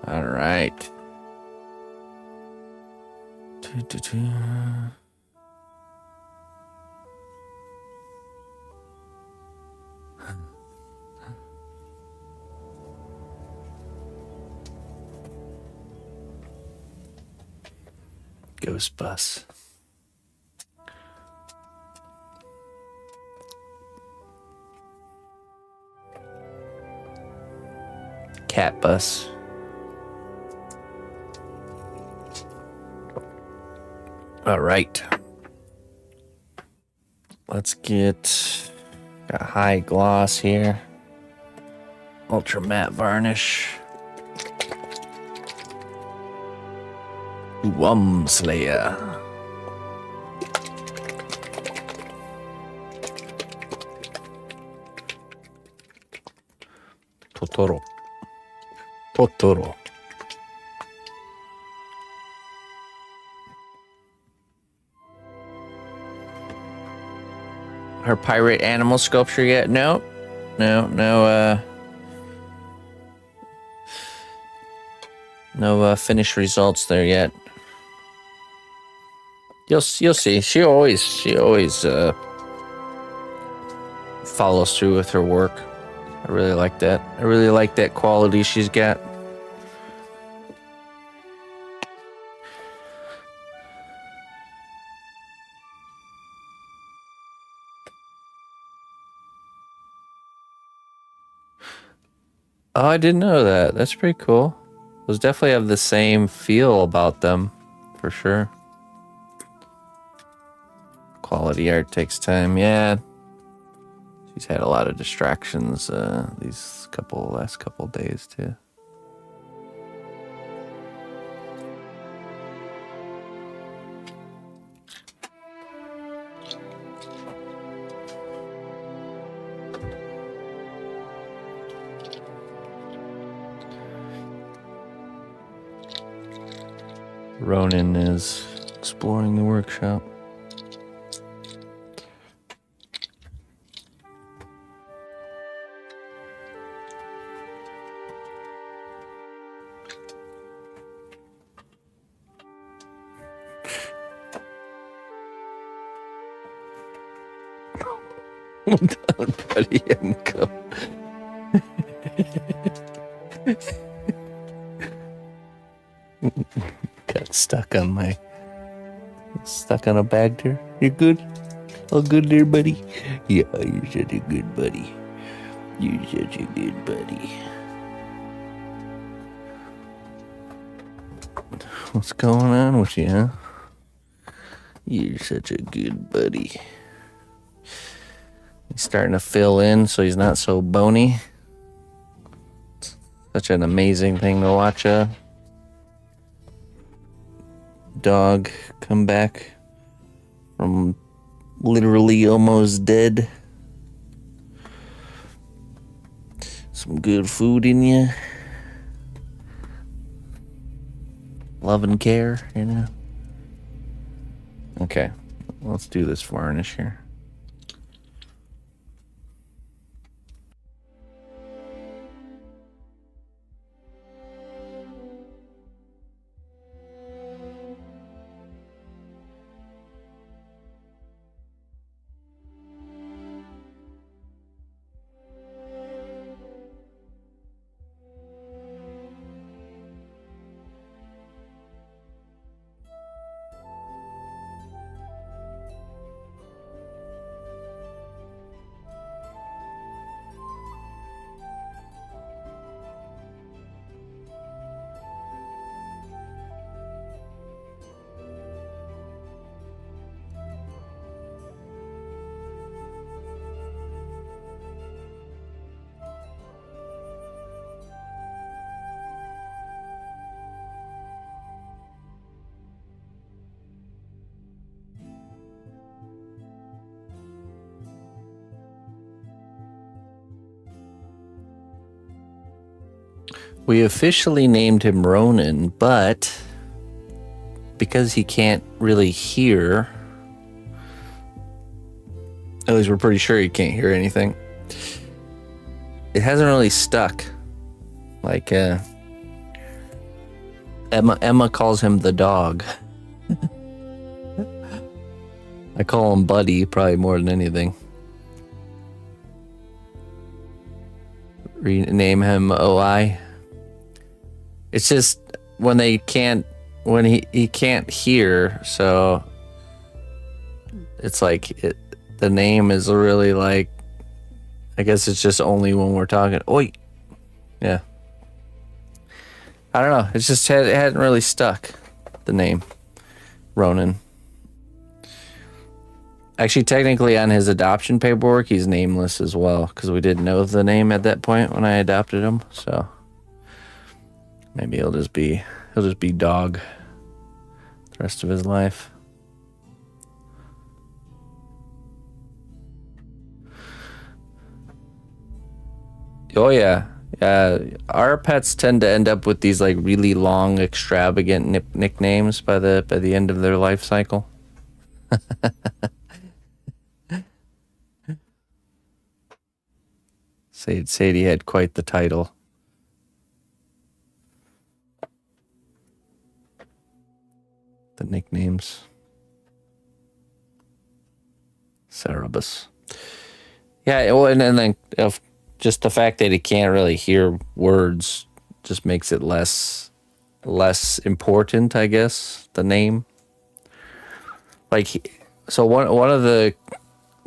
All right. Windows bus. Cat bus. All right. Let's get a high gloss here. Ultra matte varnish. Slayer. Totoro. Her pirate animal sculpture yet? No, finished results there yet. You'll see. She always follows through with her work. I really like that. I really like that quality she's got. Oh, I didn't know that. That's pretty cool. Those definitely have the same feel about them, for sure. Quality art takes time, yeah. She's had a lot of distractions these last couple days too. Ronan is exploring the workshop. Buddy, got stuck on a bag there. You're good? All good there, buddy? Yeah, you're such a good buddy. You're such a good buddy. What's going on with you, huh? You're such a good buddy. He's starting to fill in so he's not so bony. Such an amazing thing to watch a dog come back from literally almost dead. Some good food in you. Love and care, you know. Okay, let's do this varnish here. We officially named him Ronan, but because he can't really hear, at least we're pretty sure he can't hear anything, it hasn't really stuck. Like, Emma calls him the dog. I call him Buddy, probably more than anything. Rename him OI. It's just when they can't when he can't hear, so it's like the name is really like, I guess it's just only when we're talking. Oi, yeah. I don't know. It's just it hadn't really stuck. The name Ronan. Actually, technically, on his adoption paperwork, he's nameless as well because we didn't know the name at that point when I adopted him. So maybe he'll just be dog the rest of his life. Oh yeah, our pets tend to end up with these like really long, extravagant nicknames by the end of their life cycle. Sadie had quite the title. The nicknames. Cerebus. Yeah, well, and then just the fact that he can't really hear words just makes it less important, I guess, the name. Like, so one of the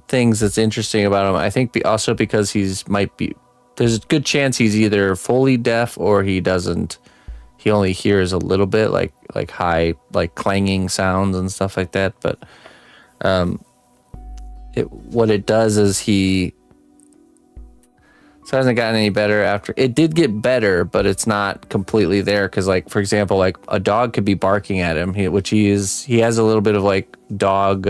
things that's interesting about him, I think also because there's a good chance he's either fully deaf or he only hears a little bit, like high, like clanging sounds and stuff like that. But what it does is so it hasn't gotten any better after. It did get better, but it's not completely there. Because, like, for example, like a dog could be barking at him, he has a little bit of like dog,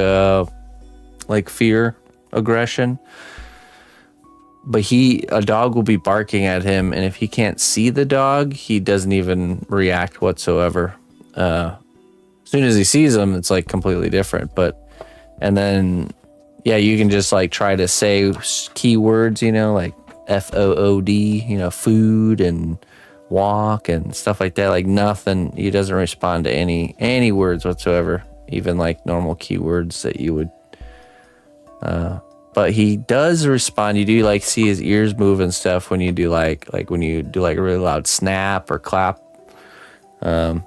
like fear, aggression. But a dog will be barking at him, and if he can't see the dog, he doesn't even react whatsoever. As soon as he sees him, it's like completely different. And then, yeah, you can just like try to say keywords, like FOOD, food and walk and stuff like that. Like nothing, he doesn't respond to any words whatsoever, even like normal keywords that you would. But he does respond. You do like see his ears move and stuff when you do like when you do like a really loud snap or clap. Yeah,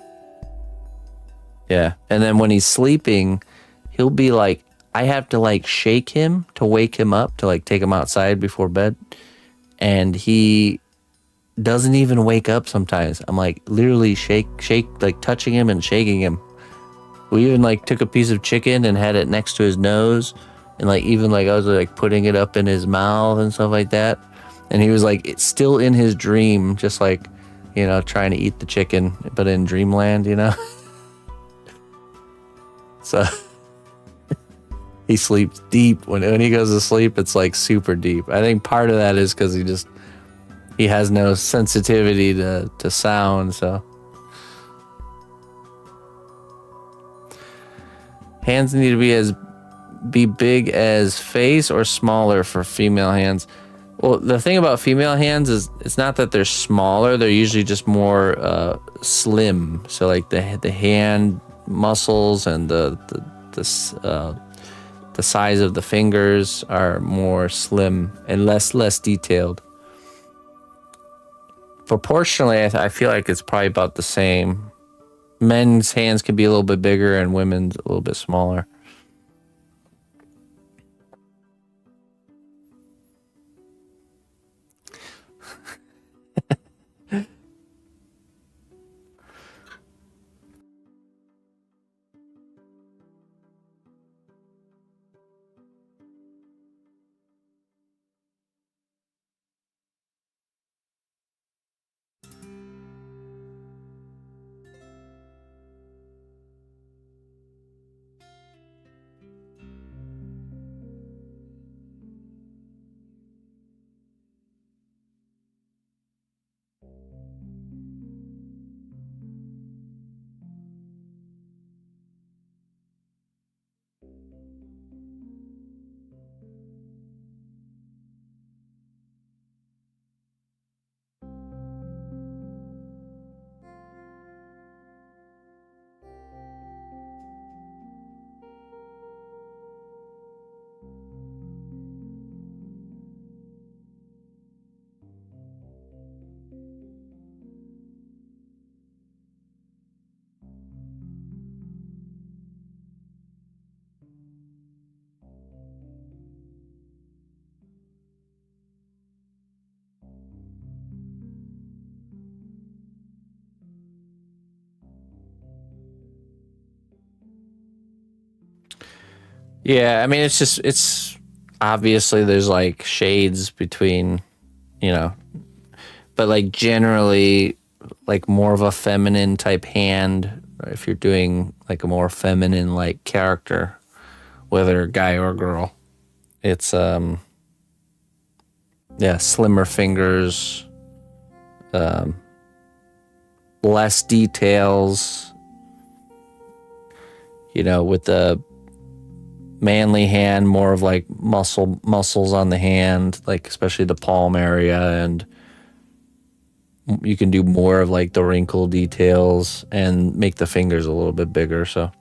and then when he's sleeping, he'll be like, I have to like shake him to wake him up to like take him outside before bed. And he doesn't even wake up sometimes. I'm like literally shake, like touching him and shaking him. We even like took a piece of chicken and had it next to his nose. And like even like I was like putting it up in his mouth and stuff like that. And he was like, it's still in his dream, just like, trying to eat the chicken, but in dreamland, So he sleeps deep. When he goes to sleep, it's like super deep. I think part of that is because he has no sensitivity to sound. So hands need to be big as face or smaller for female hands. Well, the thing about female hands is it's not that they're smaller. They're usually just more slim. So like the hand muscles and the size of the fingers are more slim and less detailed. Proportionally, I feel like it's probably about the same. Men's hands can be a little bit bigger and women's a little bit smaller. Yeah, I mean, it's obviously there's like shades between, you know, but like generally, like more of a feminine type hand. If you're doing like a more feminine like character, whether guy or girl, it's yeah, slimmer fingers, less details. You know, with the manly hand, more of like muscles on the hand, like especially the palm area, and you can do more of like the wrinkle details and make the fingers a little bit bigger. So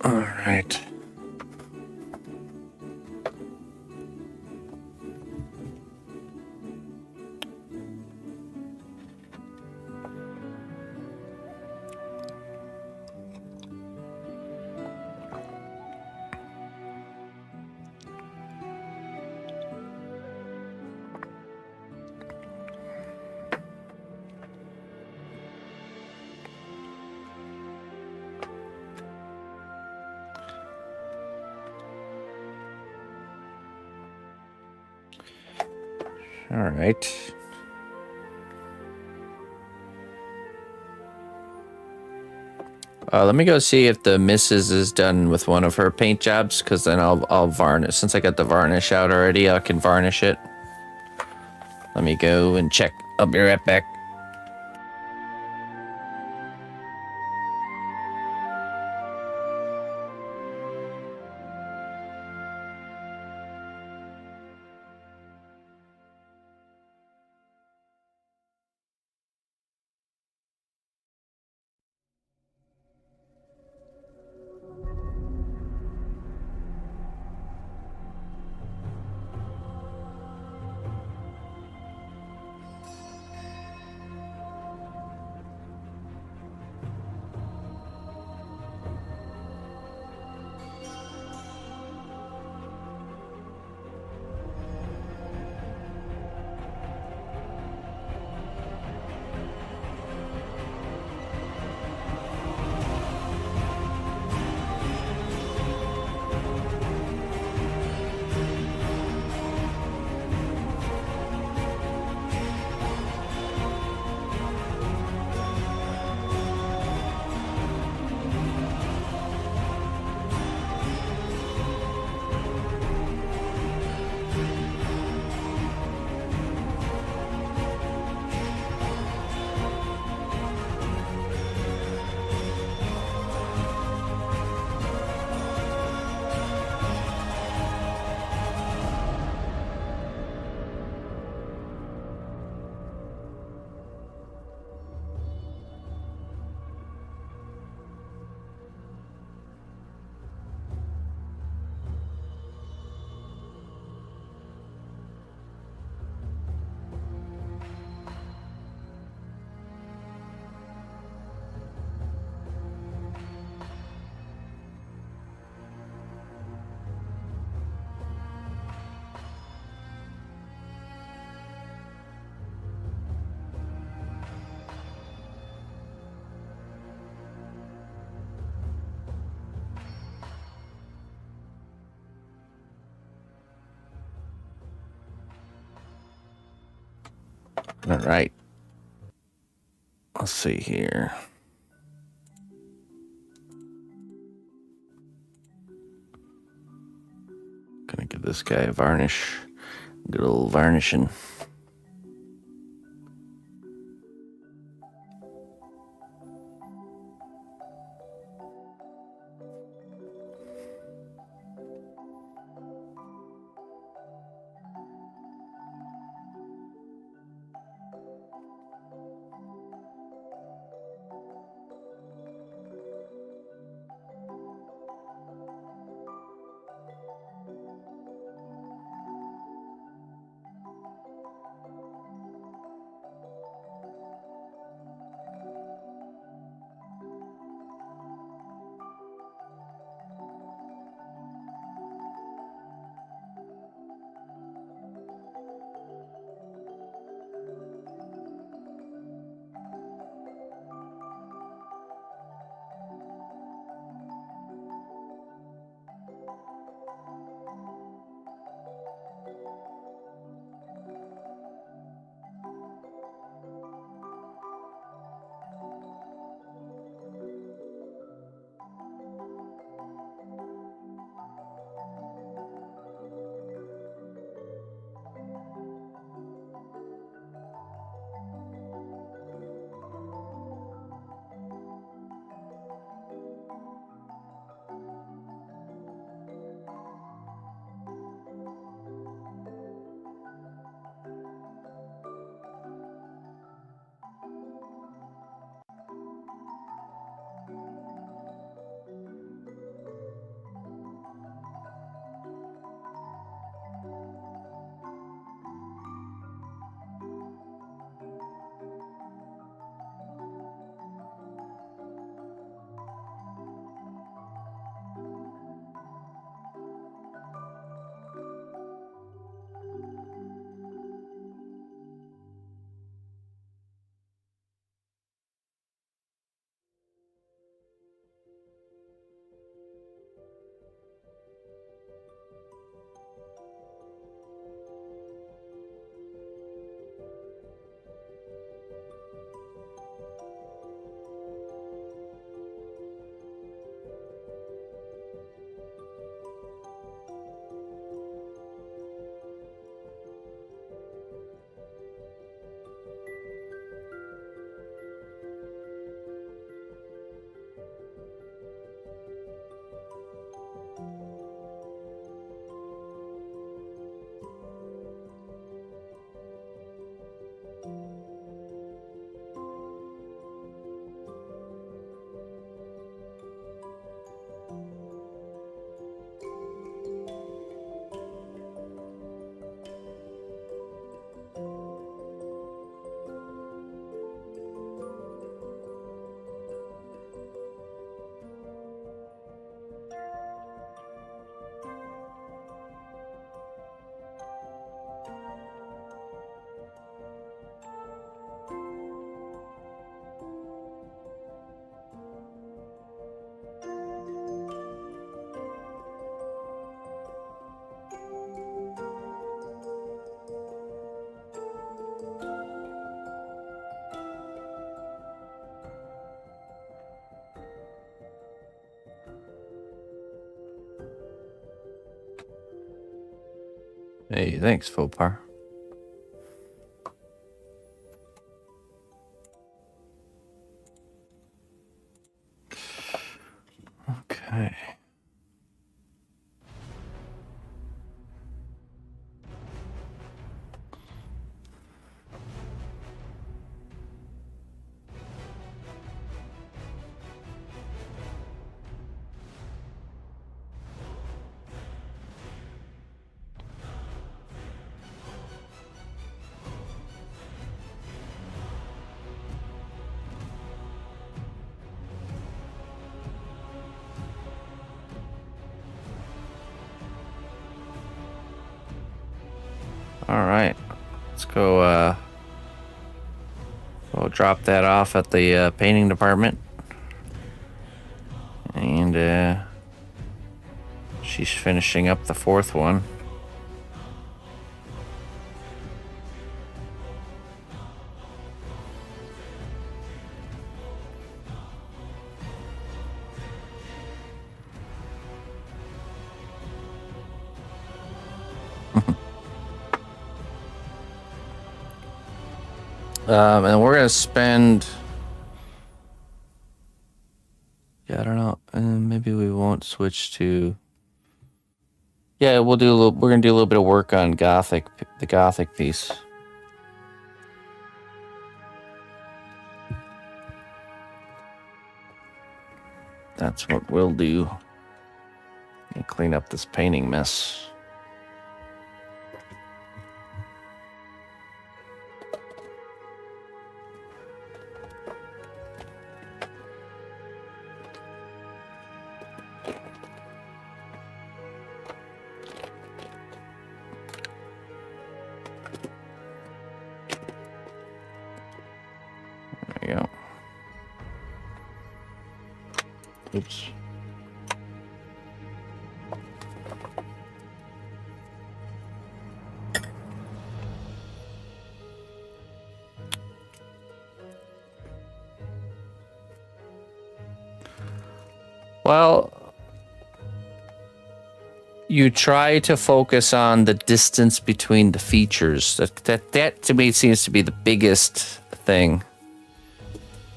all right. All right. Let me go see if the missus is done with one of her paint jobs, because then I'll varnish. Since I got the varnish out already, I can varnish it. Let me go and check. I'll be right back. All right. Let's see here. this guy varnish. Good old varnishing. Hey, thanks, Fopar. Okay. All right, let's go. We'll drop that off at the painting department, and she's finishing up the fourth one. And we're gonna spend. Yeah, I don't know. Maybe we won't switch to. Yeah, we'll do a little. We're gonna do a little bit of work on Gothic, the Gothic piece. That's what we'll do. And clean up this painting mess. There you go. Oops. Well, you try to focus on the distance between the features. That to me seems to be the biggest thing.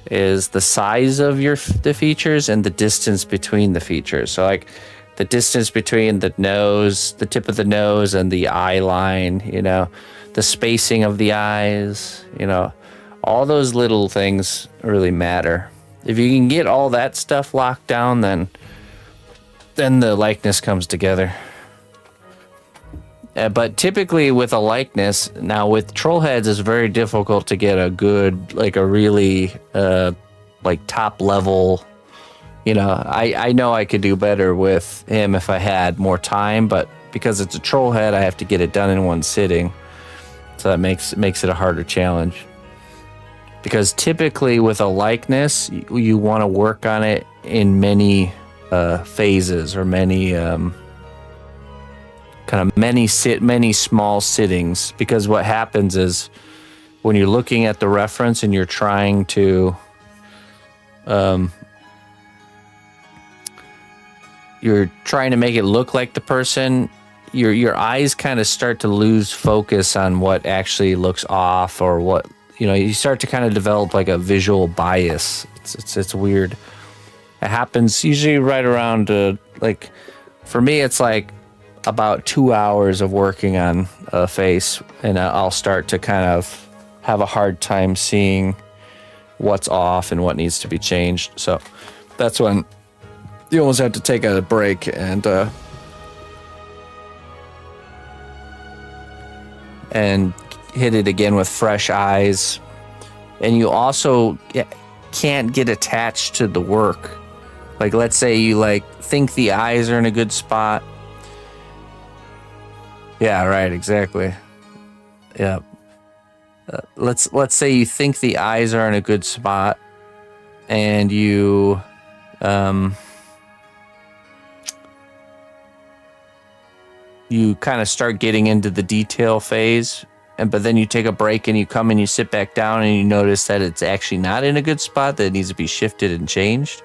Is the size of the features and the distance between the features. So like the distance between the nose, the tip of the nose and the eye line, the spacing of the eyes, all those little things really matter. If you can get all that stuff locked down, then the likeness comes together. But typically with a likeness, now with troll heads, it's very difficult to get a good, like a really, top level. I know I could do better with him if I had more time, but because it's a troll head, I have to get it done in one sitting. So that makes it a harder challenge. Because typically with a likeness, you want to work on it in many phases or many many small sittings, because what happens is when you're looking at the reference and you're trying to make it look like the person, your eyes kind of start to lose focus on what actually looks off, or what you start to kind of develop like a visual bias. It's weird. It happens usually right around for me it's like about 2 hours of working on a face, and I'll start to kind of have a hard time seeing what's off and what needs to be changed. So that's when you almost have to take a break and hit it again with fresh eyes. And you also can't get attached to the work. Like, let's say you think the eyes are in a good spot. Yeah, right, exactly. Yeah. Let's say you think the eyes are in a good spot, and you kind of start getting into the detail phase, but then you take a break and you come and you sit back down and you notice that it's actually not in a good spot, that it needs to be shifted and changed.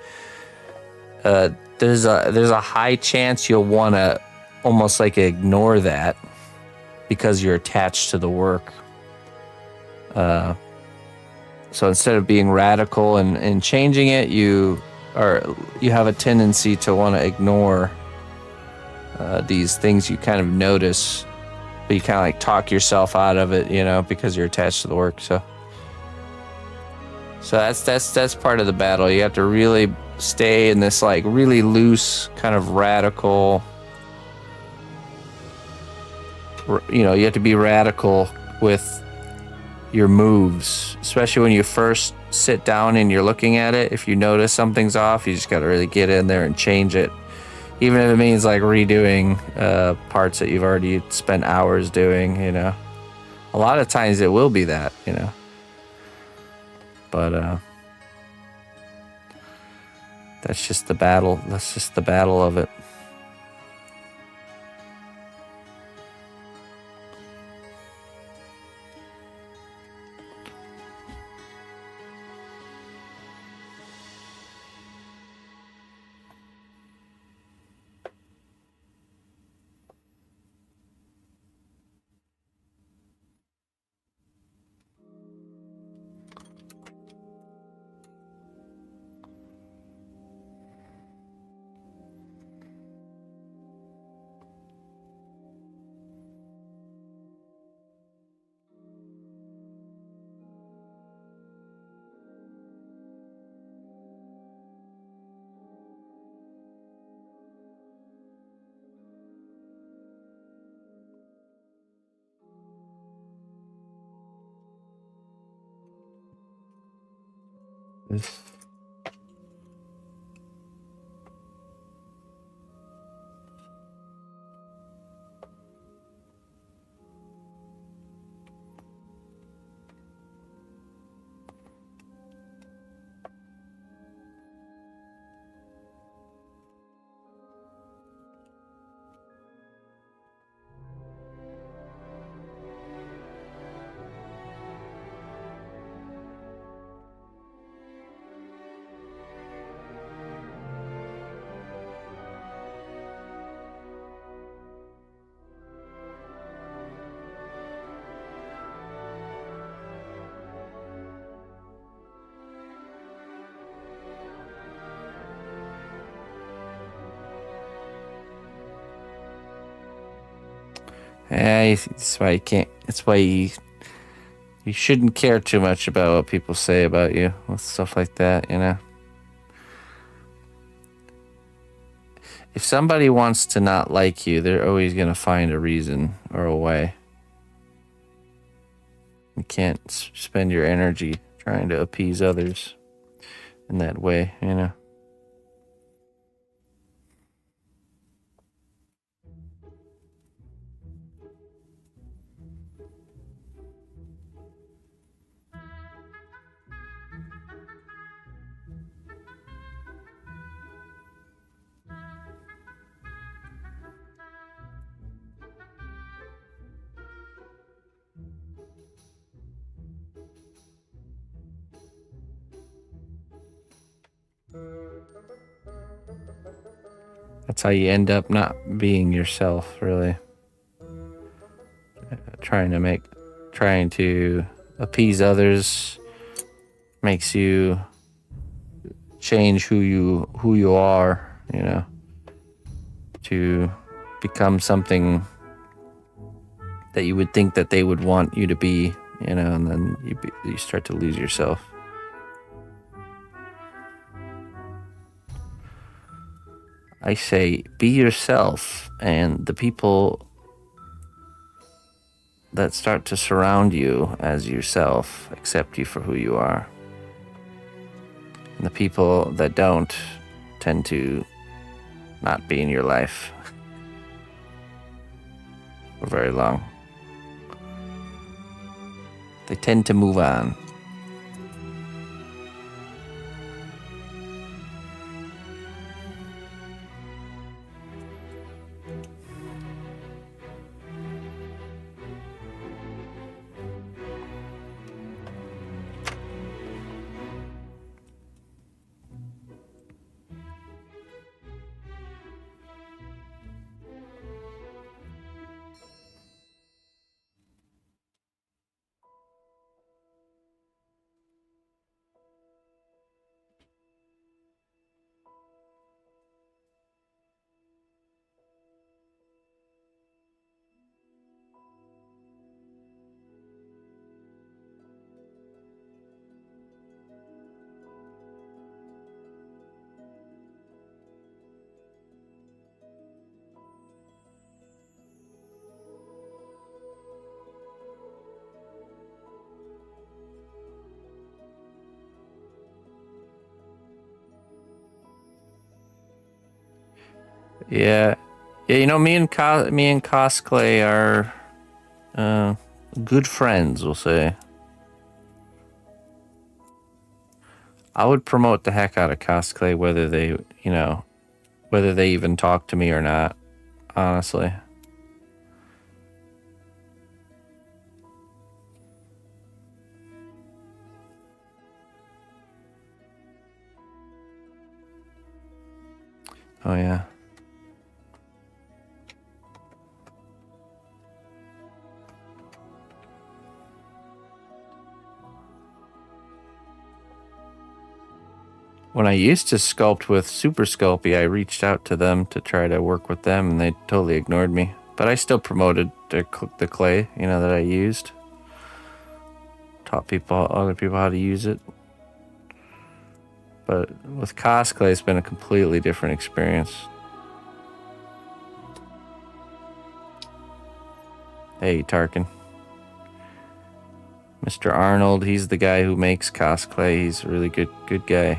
There's a high chance you'll want to almost ignore that because you're attached to the work. So instead of being radical and changing it, you have a tendency to want to ignore these things you kind of notice, but you kind of talk yourself out of it, because you're attached to the work. So that's part of the battle. You have to really stay in this really loose kind of radical. You have to be radical with your moves, especially when you first sit down and you're looking at it. If you notice something's off, you just got to really get in there and change it. Even if it means redoing parts that you've already spent hours doing, A lot of times it will be that, But that's just the battle. That's just the battle of it. This. Yeah, that's why you can't. That's why you shouldn't care too much about what people say about you with stuff like that. You know, if somebody wants to not like you, they're always gonna find a reason or a way. You can't spend your energy trying to appease others in that way. You know. That's how you end up not being yourself, really. Trying to appease others makes you change who you are, you know, to become something that you would think that they would want you to be, you know, and then you start to lose yourself. I say be yourself, and the people that start to surround you as yourself accept you for who you are. And the people that don't tend to not be in your life for very long. They tend to move on. Yeah, you know, me and Cosplay are good friends, we'll say. I would promote the heck out of Cosplay whether they even talk to me or not, honestly. Oh yeah. When I used to sculpt with Super Sculpey, I reached out to them to try to work with them, and they totally ignored me. But I still promoted the clay, you know, that I used. Taught other people how to use it. But with cosplay, it's been a completely different experience. Hey, Tarkin. Mr. Arnold, he's the guy who makes cosplay. He's a really good guy.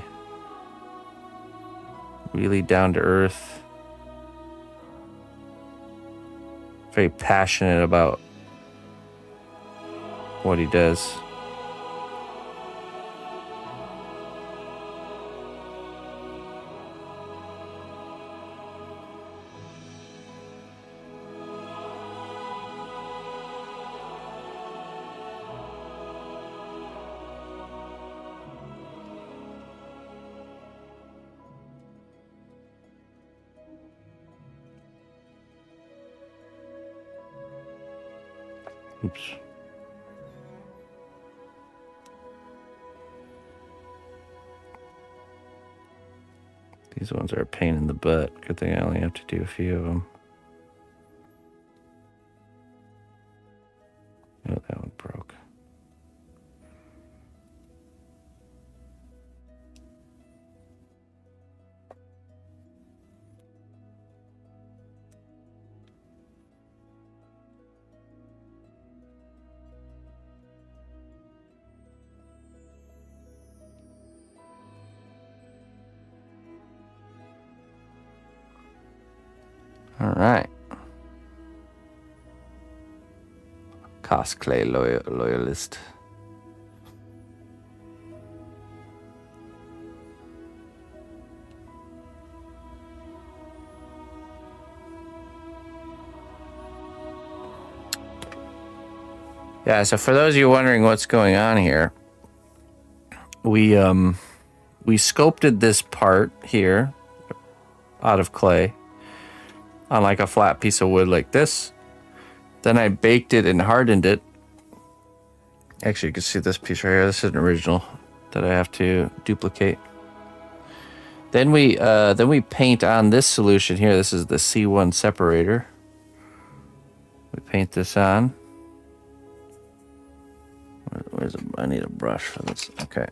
Really down to earth. Very passionate about what he does. Oops. These ones are a pain in the butt. Good thing I only have to do a few of them. Oh, that one broke. All right. Cosplay loyalist. Yeah, so for those of you wondering what's going on here, we sculpted this part here out of clay on like a flat piece of wood like this. Then I baked it and hardened it. Actually, you can see this piece right here. This is an original that I have to duplicate. Then we paint on this solution here. This is the C1 separator. We paint this on. I need a brush for this. Okay.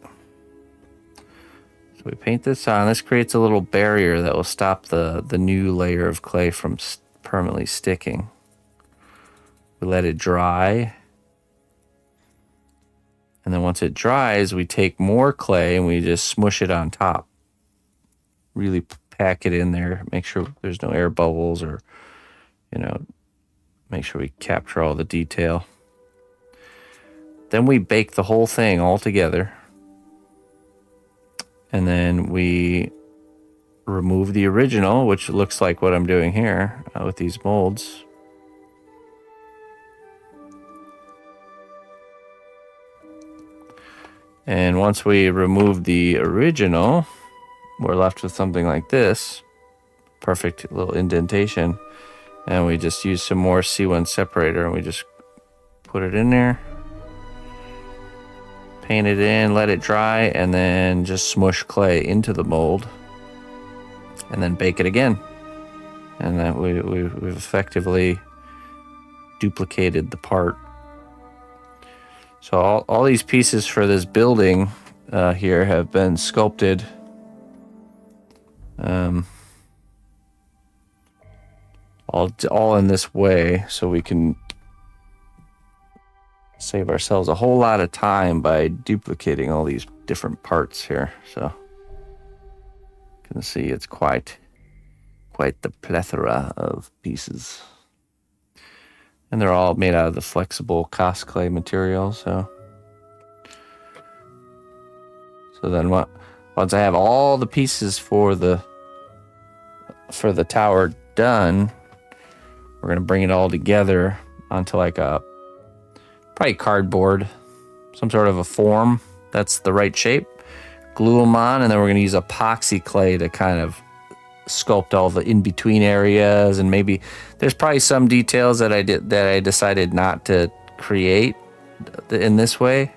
So we paint this on. This creates a little barrier that will stop the new layer of clay from permanently sticking. We let it dry. And then once it dries, we take more clay and we just smush it on top. Really pack it in there. Make sure there's no air bubbles or, make sure we capture all the detail. Then we bake the whole thing all together. And then we remove the original, which looks like what I'm doing here with these molds. And once we remove the original, we're left with something like this. Perfect little indentation. And we just use some more C1 separator and we just put it in there. Paint it in, let it dry, and then just smush clay into the mold. And then bake it again. And that we've effectively duplicated the part. So all these pieces for this building here have been sculpted all in this way, so we can save ourselves a whole lot of time by duplicating all these different parts here. So you can see it's quite the plethora of pieces. And they're all made out of the flexible cosplay material. So then once I have all the pieces for the tower done, we're gonna bring it all together onto like a probably cardboard, some sort of a form that's the right shape. Glue them on, and then we're gonna use epoxy clay to kind of sculpt all the in-between areas, and maybe there's probably some details that I decided not to create in this way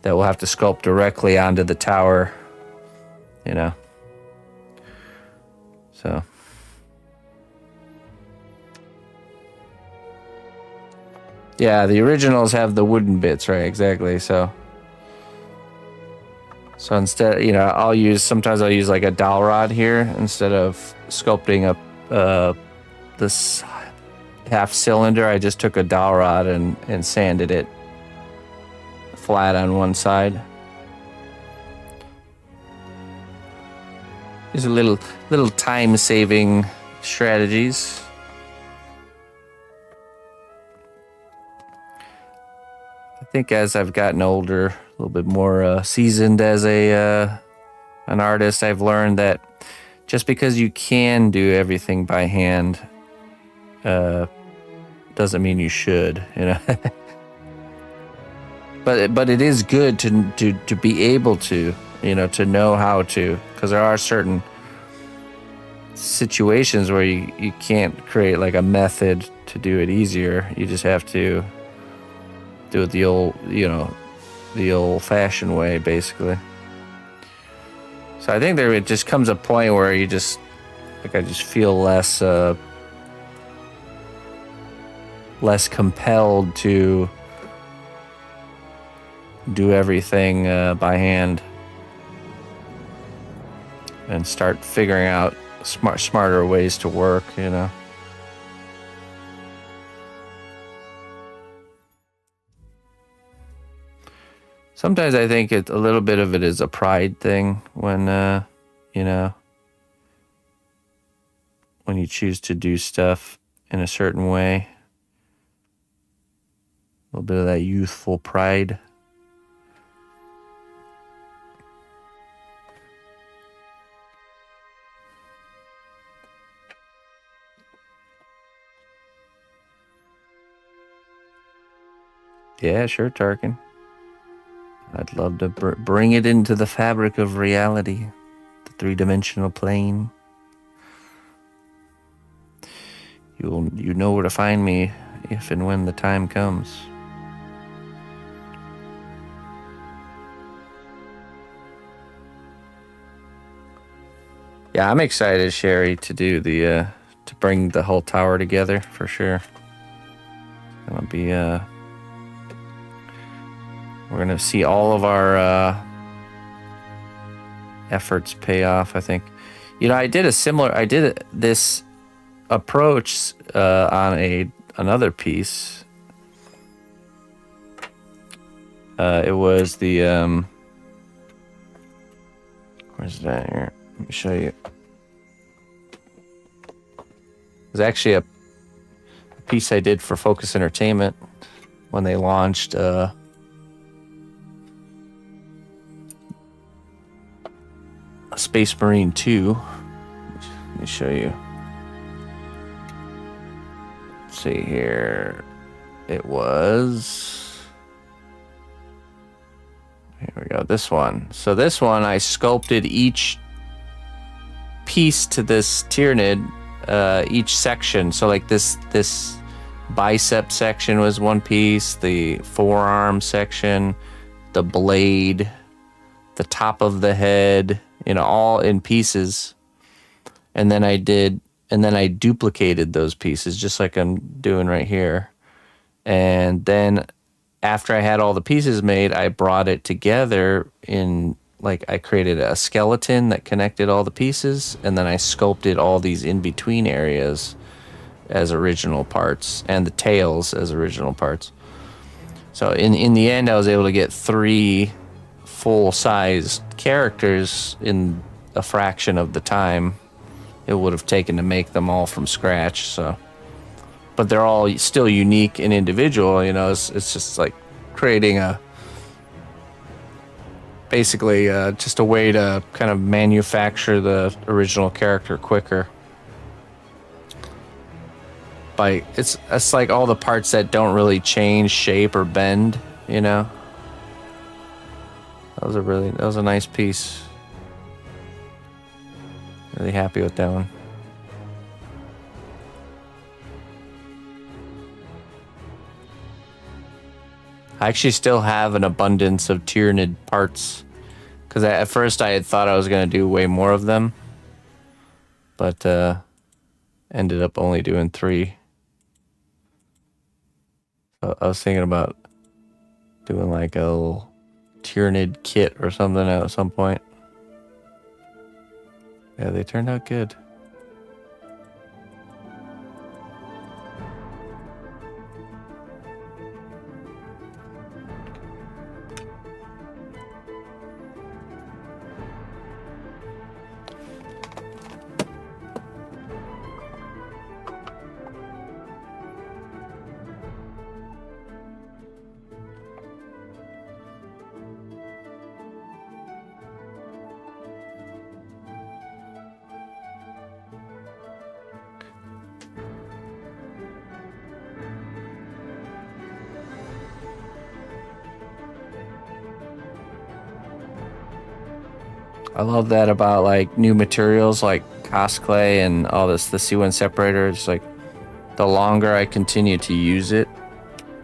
that we'll have to sculpt directly onto the tower, So yeah, the originals have the wooden bits, right? Exactly. So instead, sometimes I'll use like a dowel rod here instead of sculpting up this half cylinder. I just took a dowel rod and sanded it flat on one side. These are little time-saving strategies. I think as I've gotten older, a little bit more seasoned as an artist, I've learned that just because you can do everything by hand doesn't mean you should, you know. But it is good to be able to, you know, to know how to, because there are certain situations where you can't create like a method to do it easier. You just have to do it the old-fashioned way, basically. So I think it just comes a point where you just, like, I just feel less compelled to do everything by hand and start figuring out smarter ways to work, you know. Sometimes I think a little bit of it is a pride thing when, you know, when you choose to do stuff in a certain way. A little bit of that youthful pride. Yeah, sure, Tarkin. I'd love to bring it into the fabric of reality, the three-dimensional plane. You know where to find me if and when the time comes. Yeah, I'm excited, Sherry, to do to bring the whole tower together for sure. It's gonna be we're gonna see all of our efforts pay off, I think. You know, I did this approach on another piece. It was the where's that here? Let me show you. It was actually a piece I did for Focus Entertainment when they launched Space Marine 2. Let me show you. Let's see here. It was... Here we go, this one. So this one, I sculpted each piece to this Tyranid, each section. So like this bicep section was one piece, the forearm section, the blade, the top of the head, you know, all in pieces. And then I duplicated those pieces just like I'm doing right here. And then after I had all the pieces made, I brought it together in, like, I created a skeleton that connected all the pieces, and then I sculpted all these in-between areas as original parts, and the tails as original parts. So in the end, I was able to get 3 full-sized characters in a fraction of the time it would have taken to make them all from scratch. So, but they're all still unique and individual, you know. It's just like creating basically just a way to kind of manufacture the original character quicker. It's like all the parts that don't really change shape or bend, you know. That was a nice piece. Really happy with that one. I actually still have an abundance of Tyranid parts, because at first I had thought I was going to do way more of them, but ended up only doing 3. So I was thinking about doing like a little Tyranid kit or something at some point. Yeah, they turned out good. I love that about like new materials like cosplay and all this, the C1 separator. It's like the longer I continue to use it,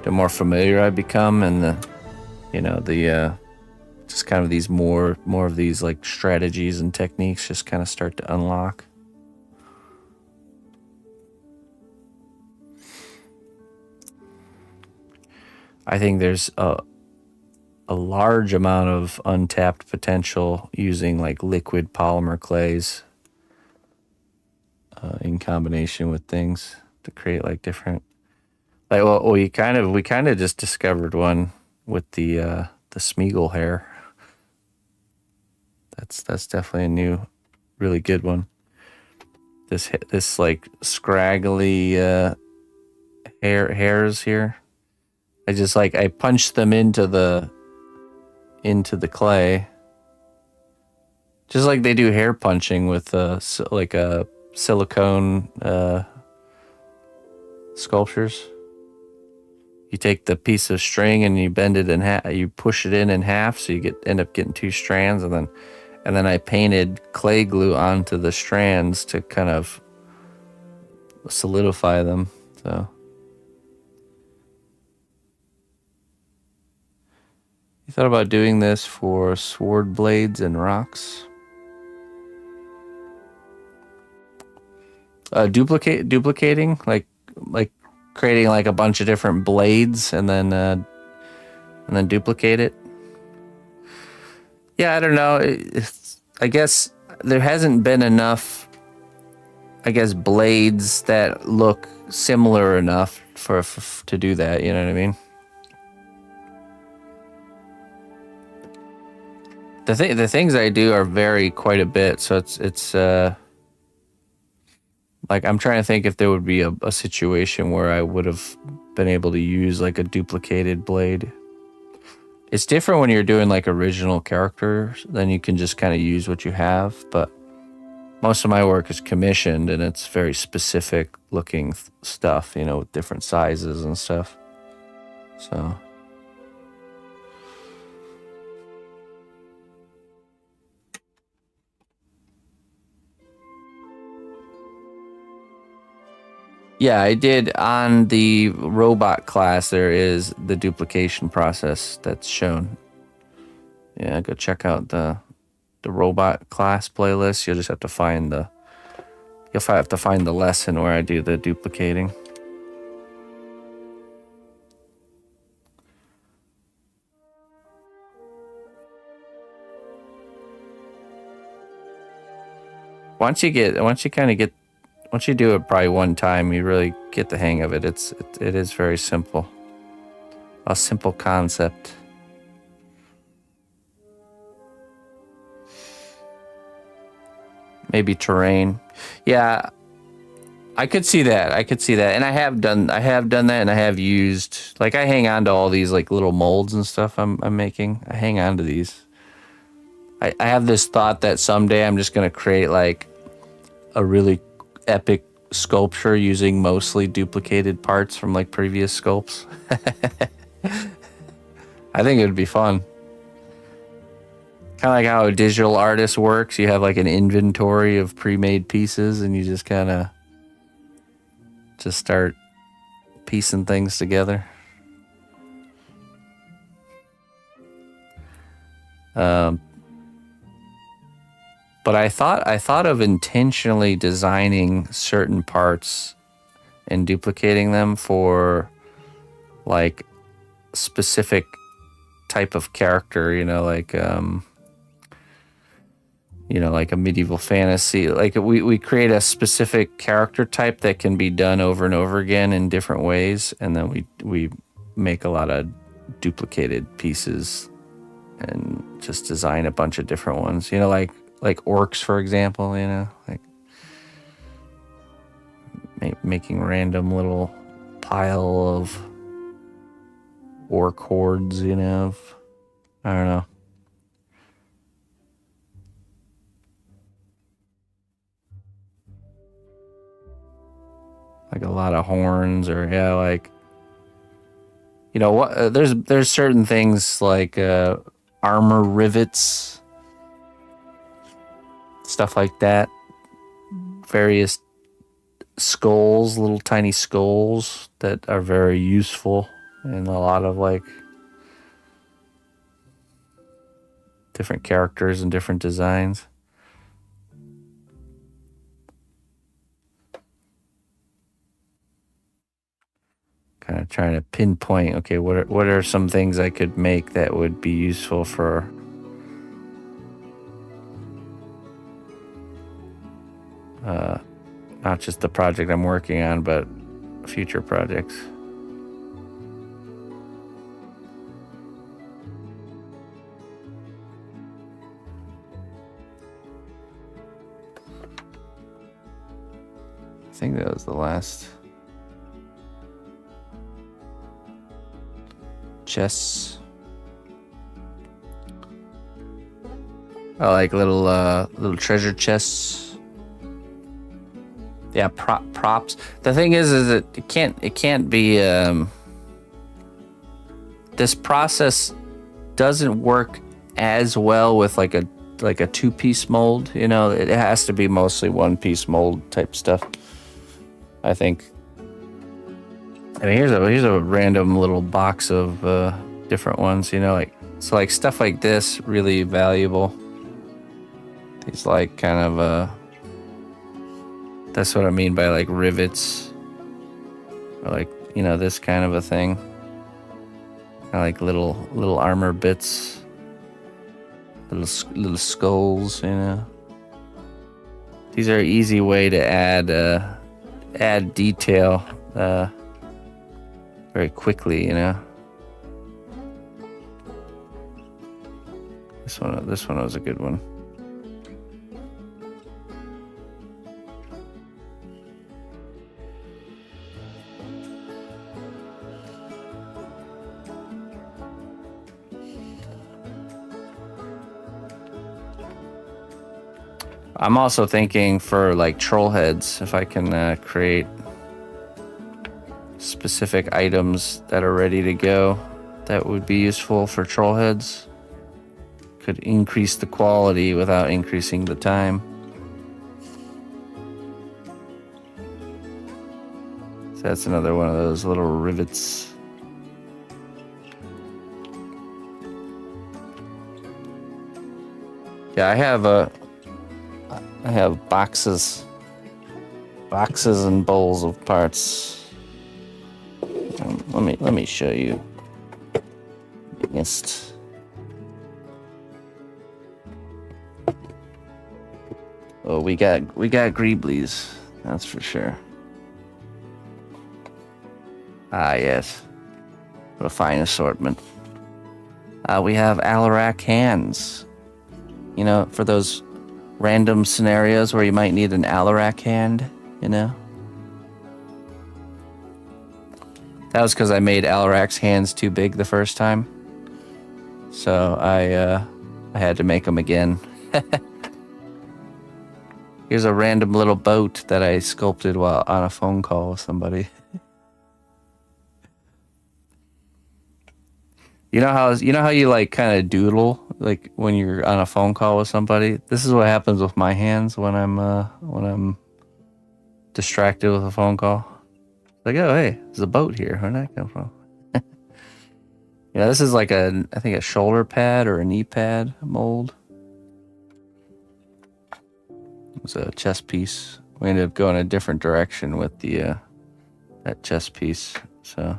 the more familiar I become, and the just kind of these more of these like strategies and techniques just kind of start to unlock. I think there's a large amount of untapped potential using like liquid polymer clays in combination with things to create like different, like we kind of just discovered one with the Smeagol hair. That's definitely a new, really good one. This like scraggly hairs here. I punched them into the clay, just like they do hair punching with like a silicone sculptures. You take the piece of string and you bend it in half. You push it in half, so you end up getting two strands, and then I painted clay glue onto the strands to kind of solidify them. So. You thought about doing this for sword blades and rocks? Duplicating, like creating like a bunch of different blades and then duplicate it. Yeah, I don't know. I guess there hasn't been enough, I guess, blades that look similar enough for to do that. You know what I mean? The things I do are vary quite a bit, so it's like I'm trying to think if there would be a situation where I would have been able to use like a duplicated blade. It's different when you're doing like original characters, then you can just kind of use what you have, but most of my work is commissioned and it's very specific looking stuff, you know, with different sizes and stuff. So yeah, I did on the robot class. There is the duplication process that's shown. Yeah, go check out the robot class playlist. You'll just have to find the lesson where I do the duplicating. Once you do it probably one time, you really get the hang of it. It is very simple. A simple concept. Maybe terrain. Yeah, I could see that. And I have done that, and I have used, like, I hang on to all these like little molds and stuff I'm making. I hang on to these. I have this thought that someday I'm just gonna create like a really epic sculpture using mostly duplicated parts from like previous sculpts. I think it would be fun. Kind of like how a digital artist works. You have like an inventory of pre-made pieces and you just kind of just start piecing things together. But I thought of intentionally designing certain parts and duplicating them for like specific type of character, like a medieval fantasy. Like we create a specific character type that can be done over and over again in different ways, and then we make a lot of duplicated pieces and just design a bunch of different ones. Like orcs, for example, like making random little pile of orc hordes, I don't know. Like a lot of horns, or there's certain things like armor rivets stuff like that. Various skulls, little tiny skulls that are very useful in a lot of like different characters and different designs. Kind of trying to pinpoint, okay, what are some things I could make that would be useful for not just the project I'm working on, but future projects. I think that was the last. Chests. I like little treasure chests. Yeah, props. The thing is that it can't be. This process doesn't work as well with like a 2-piece mold. You know, it has to be mostly 1-piece mold type stuff, I think. I mean, here's a random little box of different ones. You know, like stuff like this really valuable. These like kind of that's what I mean by like rivets, or like, you know, this kind of a thing. Kind of like little armor bits, little skulls. You know, these are an easy way to add detail very quickly. You know, this one was a good one. I'm also thinking for like troll heads, if I can create specific items that are ready to go, that would be useful for troll heads. Could increase the quality without increasing the time. So that's another one of those little rivets. Yeah, I have boxes and bowls of parts. Let me show you. Biggest. Oh, we got Greeblies, that's for sure. Ah, yes. What a fine assortment. We have Alarak hands. You know, for those random scenarios where you might need an Alarak hand, you know? That was because I made Alarak's hands too big the first time. So I had to make them again. Here's a random little boat that I sculpted while on a phone call with somebody. You know how you like kind of doodle like when you're on a phone call with somebody? This is what happens with my hands when I'm distracted with a phone call. Like, oh hey, there's a boat here. Where'd that come from? Yeah, this is like I think a shoulder pad or a knee pad mold. It was a chest piece. We ended up going a different direction with the that chest piece. So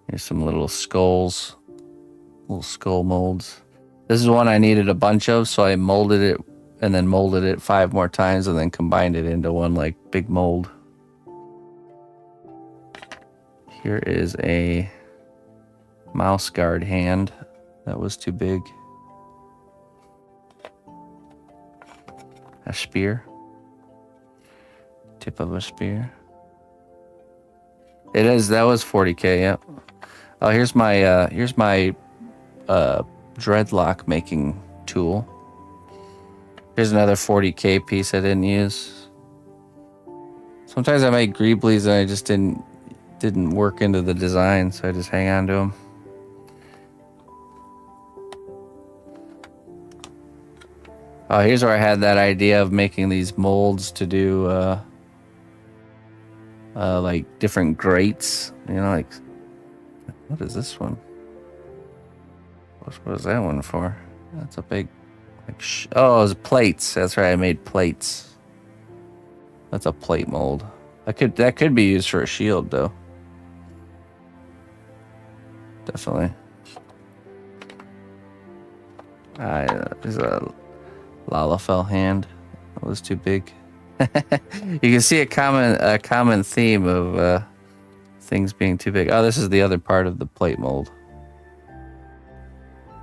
here's some little skulls, little skull molds. This is one I needed a bunch of, so I molded it and then molded it 5 more times and then combined it into one like big mold. Here is a mouse guard hand that was too big. A spear. Tip of a spear. It is, that was 40K, yep. Oh, here's my dreadlock making tool. Here's another 40K piece I didn't use. Sometimes I make Greeblies and I just didn't work into the design, so I just hang on to them. Oh, here's where I had that idea of making these molds to do like different grates. You know, like what is this one? What is that one for? That's a big like oh, it was plates. That's right, I made plates. That's a plate mold. That could be used for a shield though. Definitely. There's a Lalafell hand. That was too big. You can see a common theme of things being too big. Oh, this is the other part of the plate mold.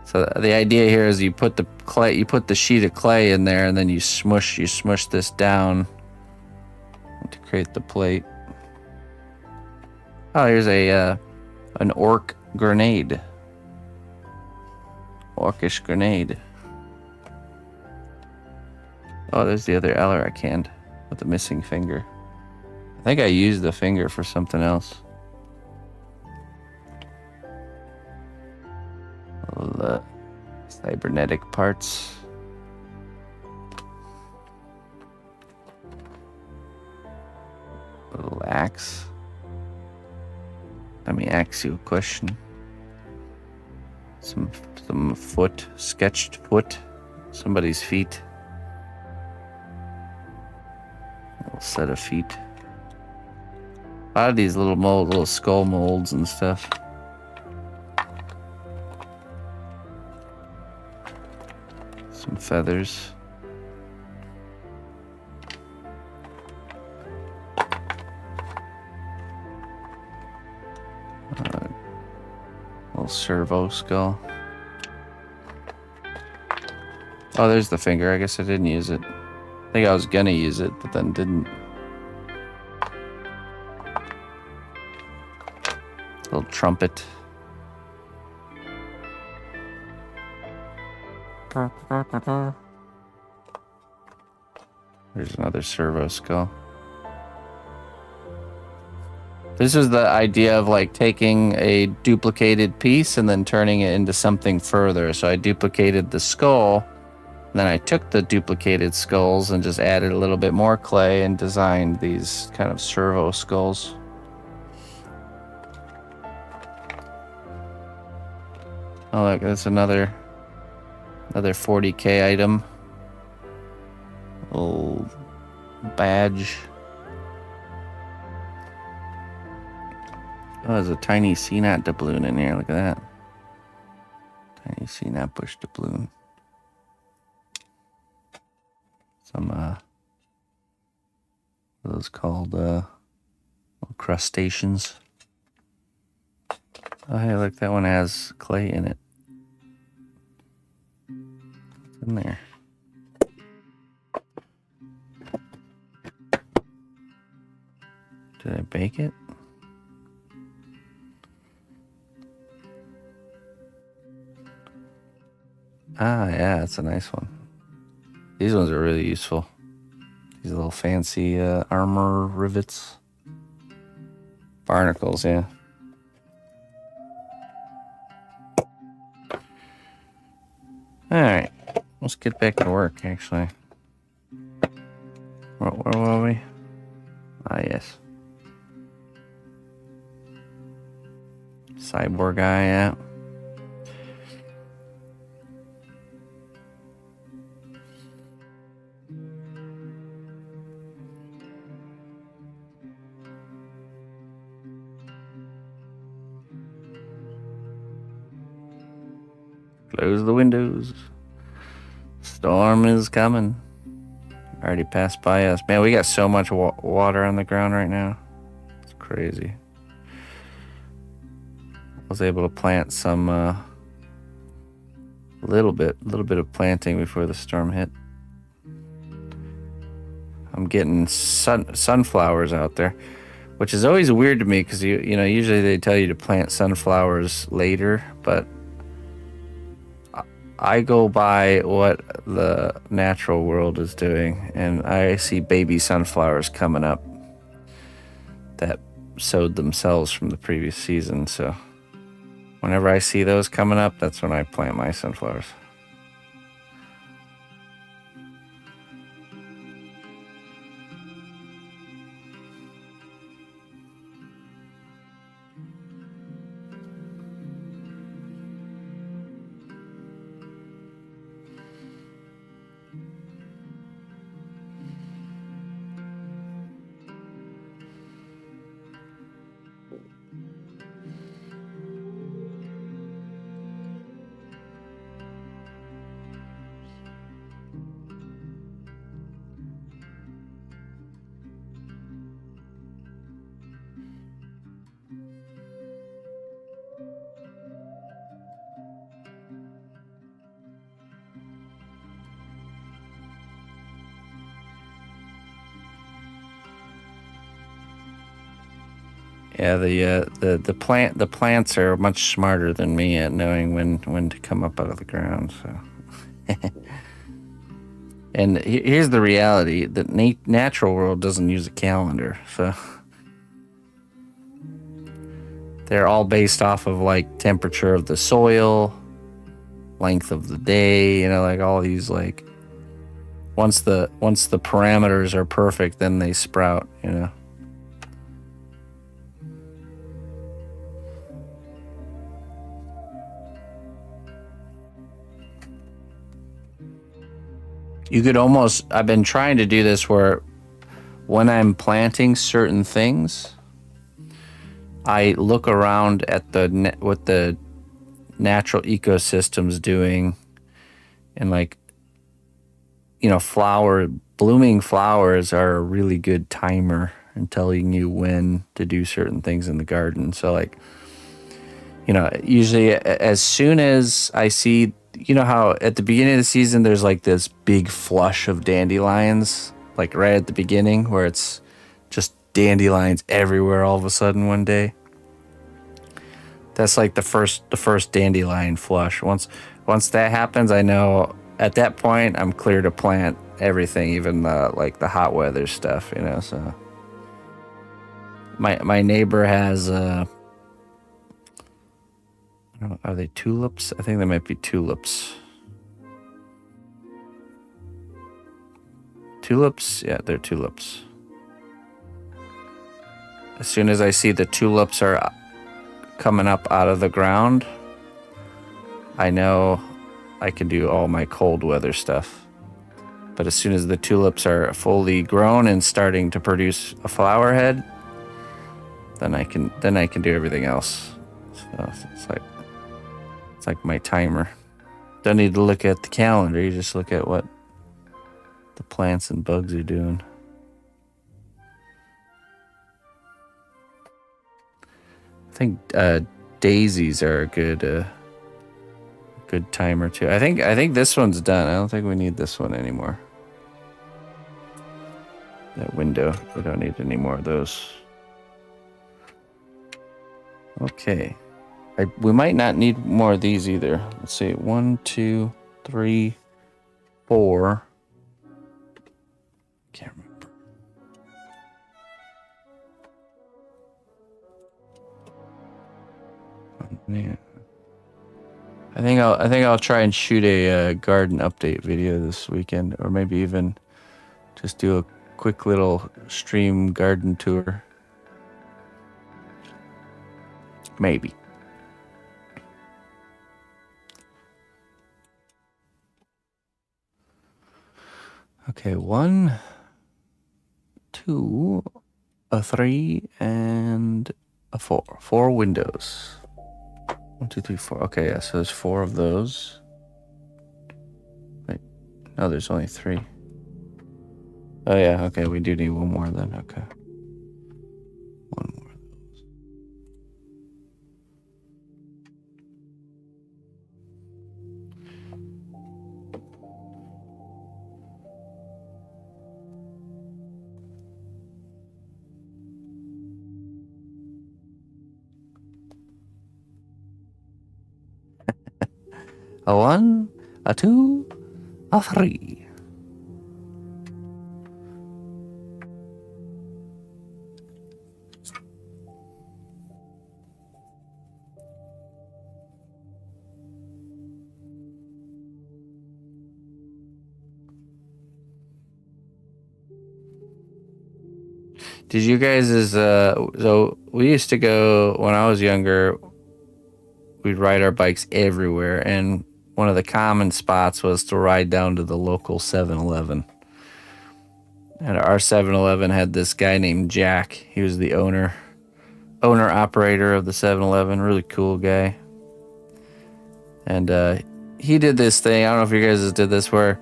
So the idea here is you put the sheet of clay in there, and then you smush this down to create the plate. Oh, here's an orc grenade. Orcish grenade. Oh, there's the other Alarak hand with the missing finger. I think I used the finger for something else. Little cybernetic parts. Little axe. Let me ask you a question. Some foot, sketched foot, somebody's feet. A little set of feet. A lot of these little skull molds and stuff. Some feathers. Little servo skull. Oh, there's the finger. I guess I didn't use it. I think I was gonna use it, but then didn't. Little trumpet. There's another servo skull. This is the idea of like taking a duplicated piece and then turning it into something further. So I duplicated the skull, and then I took the duplicated skulls and just added a little bit more clay and designed these kind of servo skulls. Oh look, that's another 40k item. Little badge. Oh, there's a tiny cnot doubloon in here. Look at that. Tiny cnotbusch doubloon. Some, what are those called? Crustaceans. Oh, hey, look, that one has clay in it. What's in there? Did I bake it? Ah, yeah, that's a nice one. These ones are really useful. These little fancy armor rivets. Barnacles, yeah. Alright, let's get back to work, actually. Where were we? Ah, yes. Cyborg guy, yeah. Close the windows. Storm is coming. Already passed by us. Man, we got so much water on the ground right now. It's crazy. I was able to plant some little bit of planting before the storm hit. I'm getting sunflowers out there, which is always weird to me because you know usually they tell you to plant sunflowers later, but I go by what the natural world is doing, and I see baby sunflowers coming up that sowed themselves from the previous season. So whenever I see those coming up, that's when I plant my sunflowers. Yeah, the plants are much smarter than me at knowing when to come up out of the ground. So, and here's the reality: the natural world doesn't use a calendar, so they're all based off of like temperature of the soil, length of the day. You know, like all these like once the parameters are perfect, then they sprout. You know. You could almost, I've been trying to do this where when I'm planting certain things, I look around at what the natural ecosystem's doing, and like, you know, blooming flowers are a really good timer in telling you when to do certain things in the garden. So like, you know, usually as soon as I see, you know how at the beginning of the season there's like this big flush of dandelions, like right at the beginning, where it's just dandelions everywhere all of a sudden one day. That's like the first dandelion flush. Once that happens, I know at that point I'm clear to plant everything, even like the hot weather stuff, you know. So my neighbor has I don't know, are they tulips? I think they might be tulips. Tulips? Yeah, they're tulips. As soon as I see the tulips are coming up out of the ground, I know I can do all my cold weather stuff. But as soon as the tulips are fully grown and starting to produce a flower head, then I can do everything else. So it's like my timer. Don't need to look at the calendar. You just look at what the plants and bugs are doing. I think daisies are a good timer too. I think this one's done. I don't think we need this one anymore. That window, we don't need any more of those. Okay. We might not need more of these either. Let's see. 1, 2, 3, 4. Can't remember. Oh, man. I think I'll try and shoot a garden update video this weekend, or maybe even just do a quick little stream garden tour. Maybe. Okay, 1, 2, a 3, and a 4. 4 windows. 1, 2, 3, 4. Okay, yeah, so there's 4 of those. Wait, no, there's only 3. Oh yeah, okay, we do need one more then, okay. One more of those. A 1, a 2, a 3. Did you guys so we used to go when I was younger, we'd ride our bikes everywhere, and one of the common spots was to ride down to the local 7-Eleven. And our 7-Eleven had this guy named Jack. He was the owner operator of the 7-Eleven, really cool guy. And he did this thing, I don't know if you guys did this, where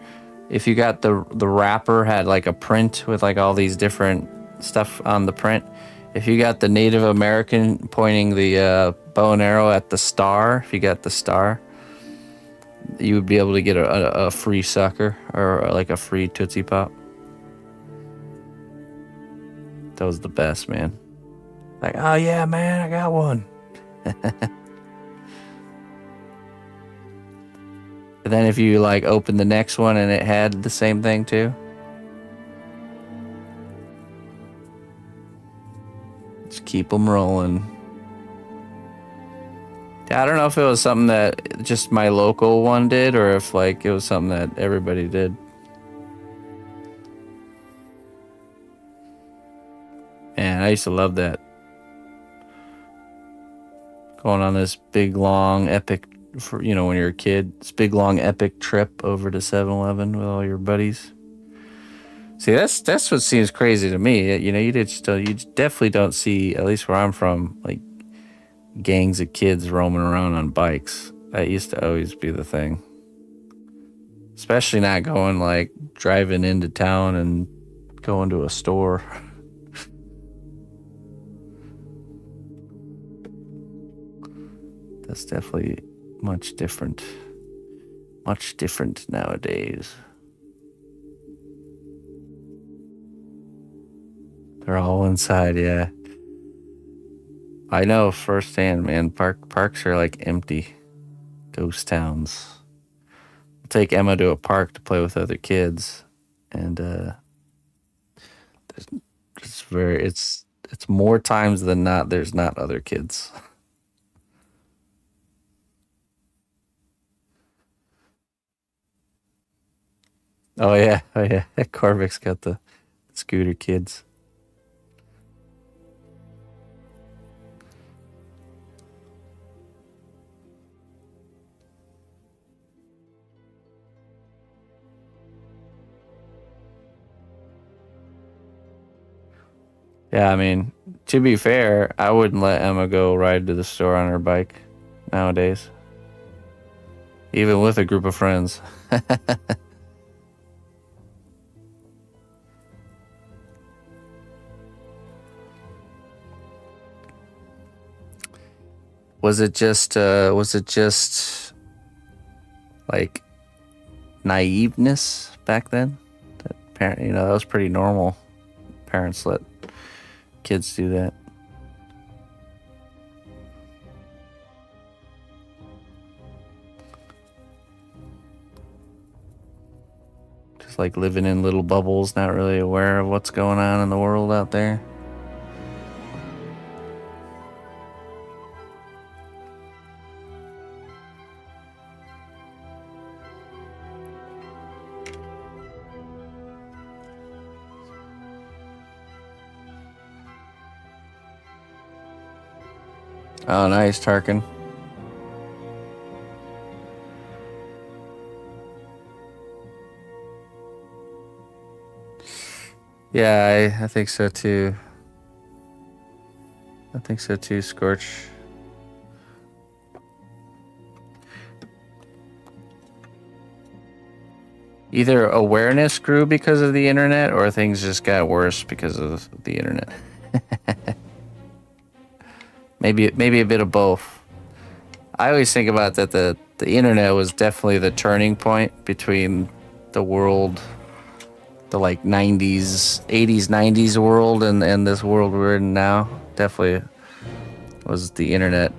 if you got the wrapper had like a print with like all these different stuff on the print. If you got the Native American pointing the bow and arrow at the star, if you got the star, you would be able to get a free sucker or like a free Tootsie Pop. That was the best, man. Like, oh yeah, man, I got one. But then if you like open the next one and it had the same thing too, just keep them rolling. I don't know if it was something that just my local one did or if like it was something that everybody did. Man, I used to love that. Going on this big, long, epic, for, you know, when you're a kid, this big, long, epic trip over to 7-Eleven with all your buddies. See, that's what seems crazy to me. You know, you definitely don't see, at least where I'm from, like gangs of kids roaming around on bikes. That used to always be the thing. Especially not going like driving into town and going to a store. That's definitely much different. Much different nowadays. They're all inside, yeah. I know firsthand, man. Parks are like empty. Ghost towns. I'll take Emma to a park to play with other kids, and it's more times than not there's not other kids. Oh yeah, Corvic's got the scooter kids. Yeah, I mean, to be fair, I wouldn't let Emma go ride to the store on her bike nowadays. Even with a group of friends. Was it just like naiveness back then? That was pretty normal. Parents let kids do that. Just like living in little bubbles, not really aware of what's going on in the world out there. Oh, nice, Tarkin. Yeah, I think so too. I think so too, Scorch. Either awareness grew because of the internet or things just got worse because of the internet. Maybe a bit of both. I always think about that the internet was definitely the turning point between the world, the like 90s, 80s, 90s world and this world we're in now. Definitely was the internet.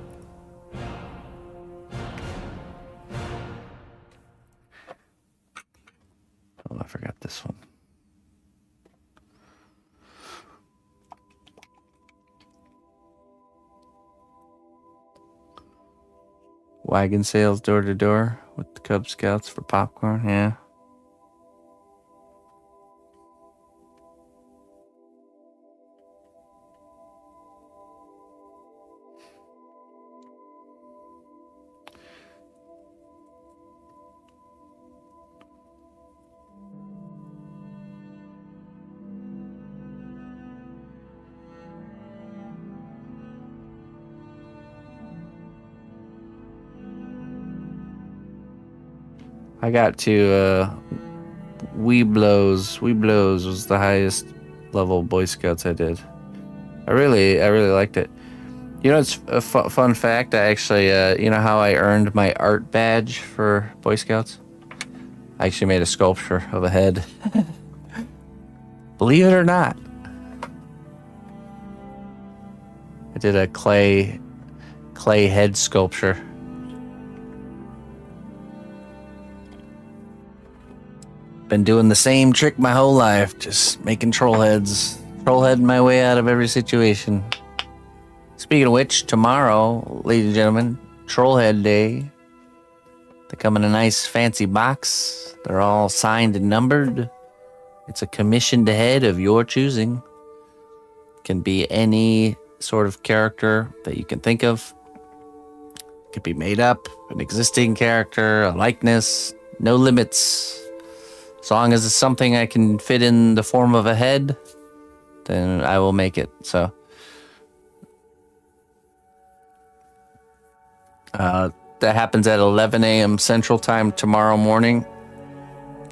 Oh, I forgot this one. Wagon sales door to door with the Cub Scouts for popcorn, yeah. I got to Weeblos. Weeblos was the highest level Boy Scouts I did. I really liked it. You know, it's a fun fact. I actually, you know how I earned my art badge for Boy Scouts? I actually made a sculpture of a head. Believe it or not. I did a clay head sculpture. Been doing the same trick my whole life, just making troll heads. Troll heading my way out of every situation. Speaking of which, tomorrow, ladies and gentlemen, Troll Head Day. They come in a nice fancy box. They're all signed and numbered. It's a commissioned head of your choosing. Can be any sort of character that you can think of. Could be made up, an existing character, a likeness, no limits. As long as it's something I can fit in the form of a head, then I will make it. So, that happens at 11 a.m. Central Time tomorrow morning.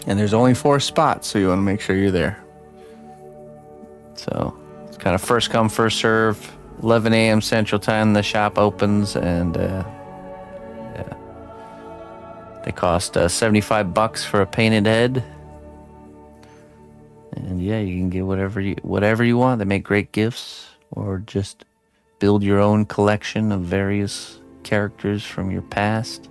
And there's only 4 spots, so you want to make sure you're there. So, it's kind of first come, first serve. 11 a.m. Central Time, the shop opens, and yeah. They cost $75 for a painted head. And yeah, you can get whatever you want. They make great gifts, or just build your own collection of various characters from your past.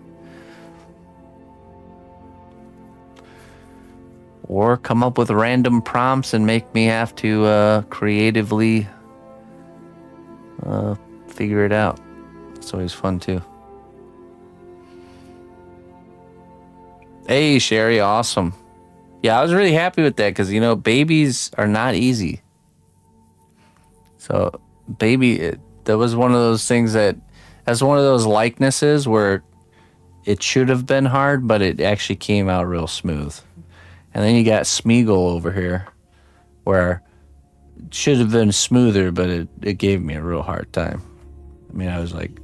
Or come up with random prompts and make me have to creatively figure it out. It's always fun too. Hey, Sherry, awesome. Yeah, I was really happy with that because, babies are not easy. So, that was one of those things that's one of those likenesses where it should have been hard, but it actually came out real smooth. And then you got Smeagol over here, where it should have been smoother, but it gave me a real hard time. I mean, I was like,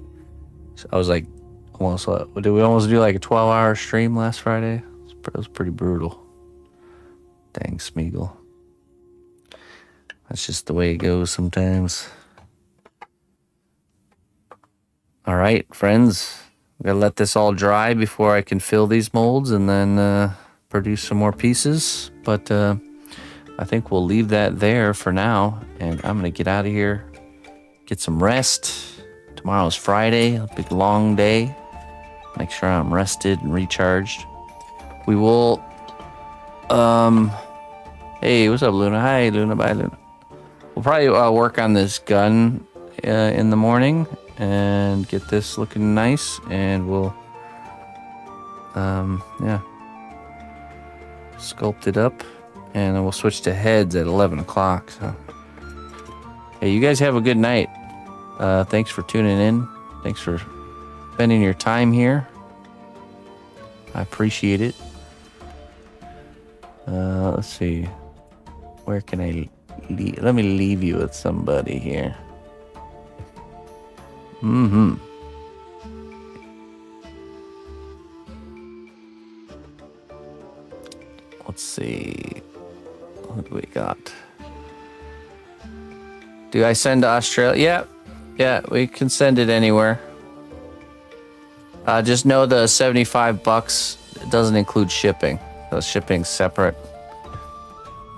almost, did we almost do like a 12-hour stream last Friday? It was pretty brutal. Dang, Smeagol. That's just the way it goes sometimes. All right, friends. I'm going to let this all dry before I can fill these molds and then produce some more pieces. But I think we'll leave that there for now. And I'm going to get out of here, get some rest. Tomorrow's Friday, a big long day. Make sure I'm rested and recharged. We will... Hey, what's up, Luna? Hi, Luna. Bye, Luna. We'll probably work on this gun in the morning and get this looking nice, and we'll, sculpt it up, and then we'll switch to heads at 11 o'clock. So, hey, you guys have a good night. Thanks for tuning in. Thanks for spending your time here. I appreciate it. Let's see. Where can I leave? Let me leave you with somebody here. Let's see. What do we got? Do I send to Australia? Yeah, we can send it anywhere. Just know the $75 doesn't include shipping. The shipping's separate.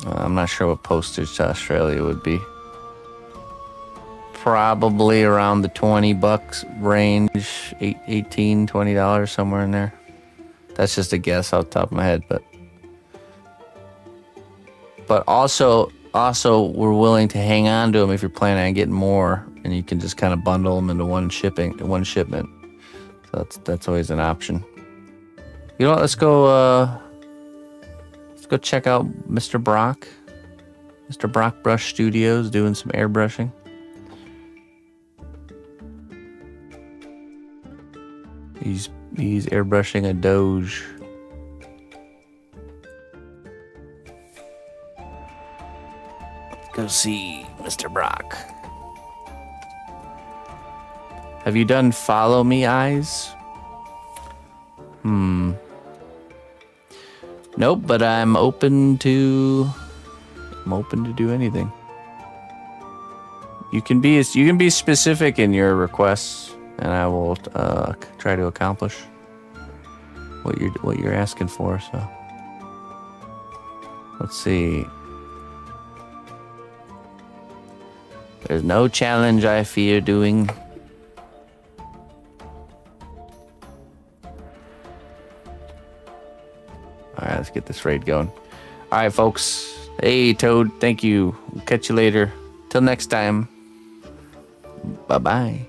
I'm not sure what postage to Australia would be. Probably around the $20 range, $18, $20, somewhere in there. That's just a guess off the top of my head, but also we're willing to hang on to them if you're planning on getting more, and you can just kind of bundle them into one shipment. So that's always an option. You know what? Let's go check out Mr. Brock. Mr. Brock Brush Studios doing some airbrushing. He's airbrushing a Doge. Let's go see Mr. Brock. Have you done Follow Me Eyes? Nope, but I'm open to do anything. You can be specific in your requests, and I will try to accomplish what you're asking for. So let's see. There's no challenge I fear doing. Alright, let's get this raid going. Alright, folks. Hey, Toad. Thank you. We'll catch you later. Till next time. Bye-bye.